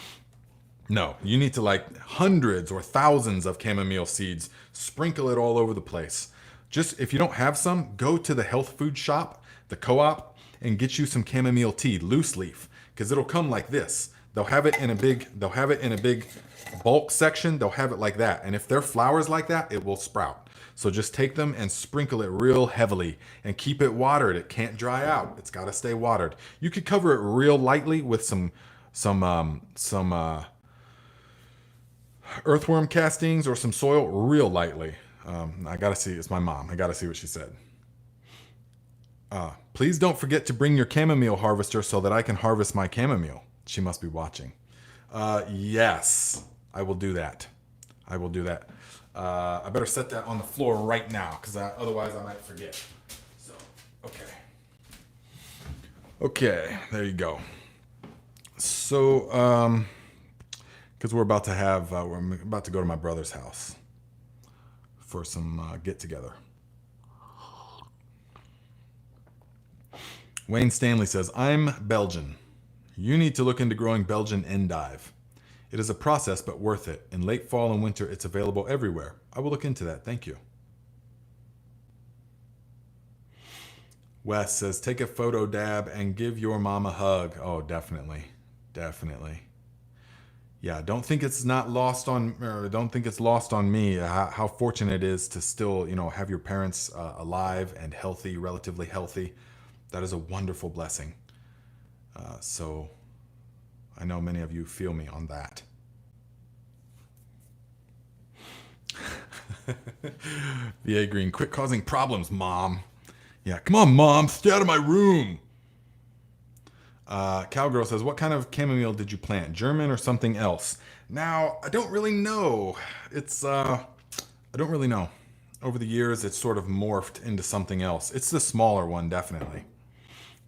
No, you need to like hundreds or thousands of chamomile seeds, sprinkle it all over the place. Just if you don't have some, go to the health food shop, the co-op, and get you some chamomile tea, loose leaf, because it'll come like this. They'll have it in a big bulk section. They'll have it like that. And if they're flowers like that, it will sprout. So just take them and sprinkle it real heavily and keep it watered. It can't dry out. It's got to stay watered. You could cover it real lightly with some earthworm castings or some soil real lightly. I gotta see. It's my mom. I gotta see what she said. Please don't forget to bring your chamomile harvester so that I can harvest my chamomile. She must be watching. Yes, I will do that. I will do that. I better set that on the floor right now, because otherwise I might forget. So, okay. Okay, there you go. So, because we're about to go to my brother's house for some get together. Wayne Stanley says, I'm Belgian. You need to look into growing Belgian endive. It is a process, but worth it. In late fall and winter, it's available everywhere. I will look into that. Thank you. Wes says, take a photo dab and give your mom a hug. Oh, definitely. Definitely. Yeah, don't think it's lost on me how fortunate it is to still, have your parents alive and healthy, relatively healthy. That is a wonderful blessing. So I know many of you feel me on that. VA Green, quit causing problems, Mom. Yeah, come on, Mom, stay out of my room. Cowgirl says, what kind of chamomile did you plant? German or something else? Now, I don't really know. I don't really know. Over the years, it's sort of morphed into something else. It's the smaller one, definitely.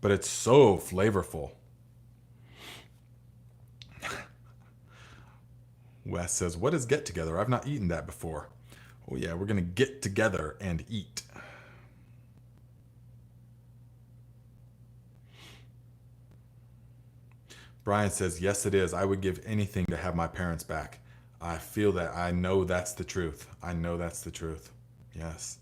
But it's so flavorful. Wes says, what is get together? I've not eaten that before. Oh yeah, we're going to get together and eat. Brian says, yes, it is. I would give anything to have my parents back. I feel that. I know that's the truth. I know that's the truth. Yes.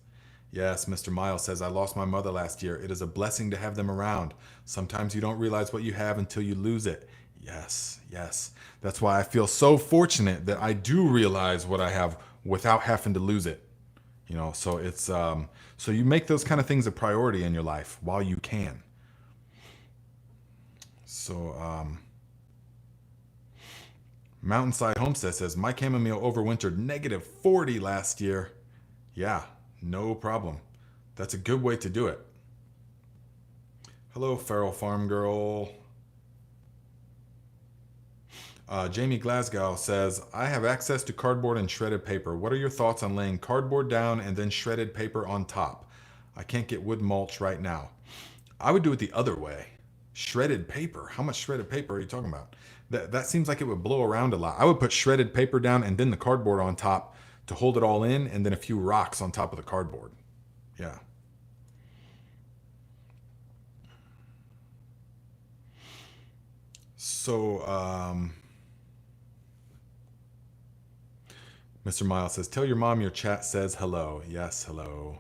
Yes, Mr. Miles says, I lost my mother last year. It is a blessing to have them around. Sometimes you don't realize what you have until you lose it. Yes, yes. That's why I feel so fortunate that I do realize what I have without having to lose it. So it's so you make those kind of things a priority in your life while you can. So Mountainside Homestead says, my chamomile overwintered -40 last year. Yeah, no problem. That's a good way to do it. Hello, Feral Farm Girl. Jamie Glasgow says, I have access to cardboard and shredded paper. What are your thoughts on laying cardboard down and then shredded paper on top? I can't get wood mulch right now. I would do it the other way. Shredded paper? How much shredded paper are you talking about? That seems like it would blow around a lot. I would put shredded paper down and then the cardboard on top to hold it all in, and then a few rocks on top of the cardboard. Yeah. So, Mr. Miles says, tell your mom your chat says hello. Yes, hello.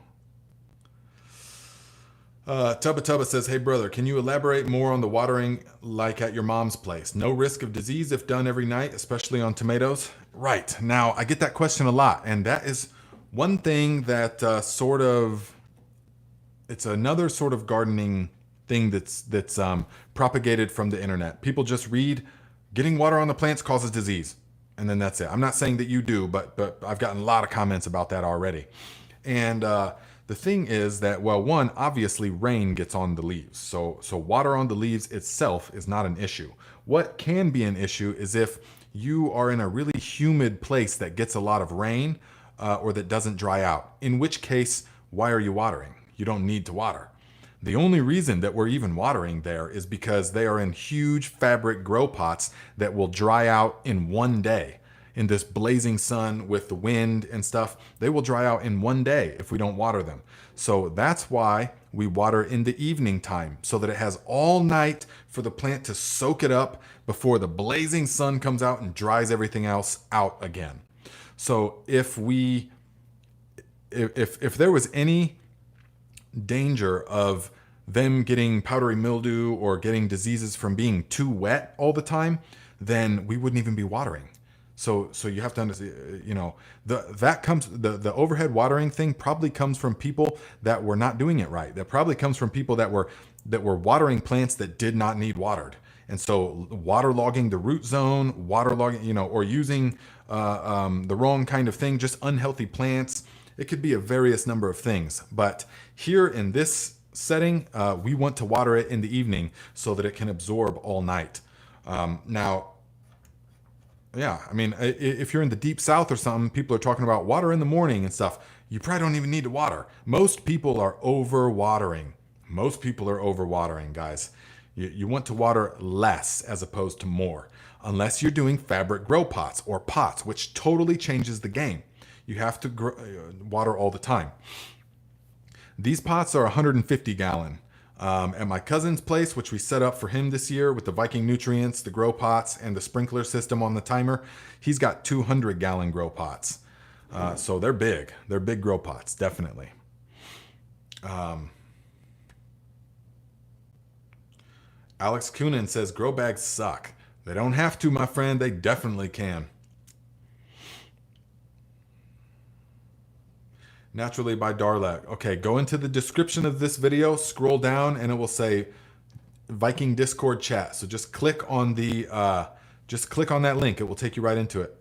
Tubba Tubba says, hey brother, can you elaborate more on the watering like at your mom's place? No risk of disease if done every night, especially on tomatoes? Right. Now, I get that question a lot, and that is one thing that it's another sort of gardening thing that's propagated from the internet. People just read, getting water on the plants causes disease, and then that's it. I'm not saying that you do, but I've gotten a lot of comments about that already. And the thing is that, well, one, obviously rain gets on the leaves. So water on the leaves itself is not an issue. What can be an issue is if you are in a really humid place that gets a lot of rain or that doesn't dry out, in which case, why are you watering? You don't need to water. The only reason that we're even watering there is because they are in huge fabric grow pots that will dry out in one day. In this blazing sun with the wind and stuff, they will dry out in one day if we don't water them. So that's why we water in the evening time, so that it has all night for the plant to soak it up before the blazing sun comes out and dries everything else out again. So if there was any danger of them getting powdery mildew or getting diseases from being too wet all the time, then we wouldn't even be watering. So you have to understand, the overhead watering thing probably comes from people that were not doing it right. That probably comes from people that were watering plants that did not need watered. And so waterlogging the root zone, waterlogging, or using the wrong kind of thing, just unhealthy plants. It could be a various number of things. But here in this setting, we want to water it in the evening so that it can absorb all night. Now, yeah, I mean, if you're in the deep south or something, people are talking about water in the morning and stuff. You probably don't even need to water. Most people are over-watering. Most people are over-watering, guys. You want to water less as opposed to more, unless you're doing fabric grow pots or pots, which totally changes the game. You have to water all the time. These pots are 150 gallon. At my cousin's place, which we set up for him this year with the Viking nutrients, the grow pots, and the sprinkler system on the timer, he's got 200 gallon grow pots. So they're big. They're big grow pots, definitely. Alex Coonan says grow bags suck. They don't have to, my friend. They definitely can. Naturally by Darlek. Okay, go into the description of this video, scroll down, and it will say Viking Discord chat. So just click on that link. It will take you right into it.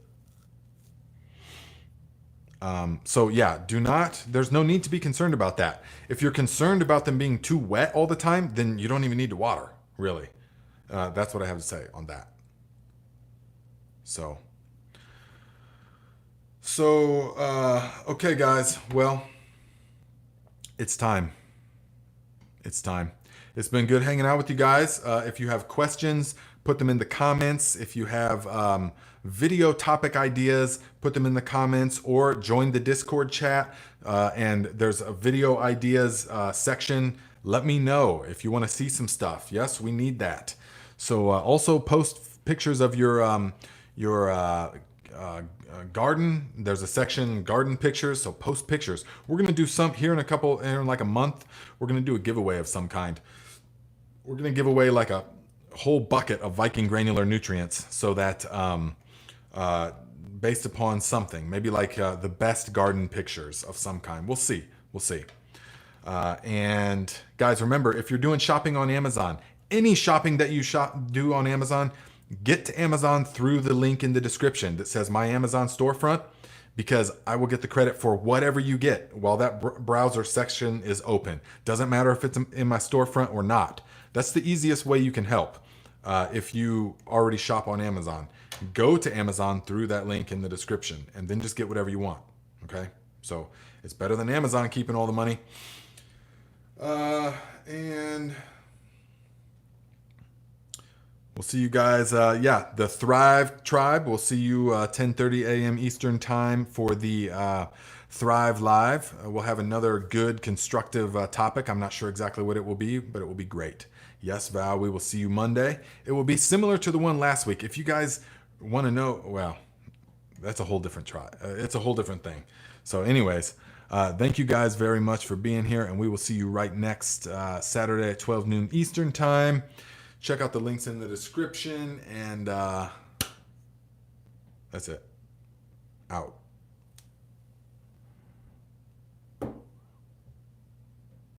So yeah, there's no need to be concerned about that. If you're concerned about them being too wet all the time, then you don't even need to water, really. That's what I have to say on that. Okay, guys. Well, it's time. It's time. It's been good hanging out with you guys. If you have questions, put them in the comments. If you have video topic ideas, put them in the comments or join the Discord chat. And there's a video ideas section. Let me know if you want to see some stuff. Yes, we need that. So also post pictures of your garden. There's a section garden pictures, so post pictures. We're gonna do some here in like a month. We're gonna do a giveaway of some kind. We're gonna give away like a whole bucket of Viking granular nutrients, so that based upon something, maybe like the best garden pictures of some kind. We'll see. And guys, remember, if you're doing shopping on Amazon, any shopping that you do on Amazon, get to Amazon through the link in the description that says My Amazon Storefront, because I will get the credit for whatever you get while that browser section is open. Doesn't matter if it's in my storefront or not. That's the easiest way you can help if you already shop on Amazon. Go to Amazon through that link in the description and then just get whatever you want. Okay? So it's better than Amazon keeping all the money. And we'll see you guys. The Thrive Tribe. We'll see you 10:30 a.m. Eastern time for the Thrive Live. We'll have another good, constructive topic. I'm not sure exactly what it will be, but it will be great. Yes, Val, we will see you Monday. It will be similar to the one last week. If you guys want to know, well, that's a whole different try. It's a whole different thing. So, anyways, thank you guys very much for being here, and we will see you right next Saturday at 12 noon Eastern Time. Check out the links in the description, and that's it. Out.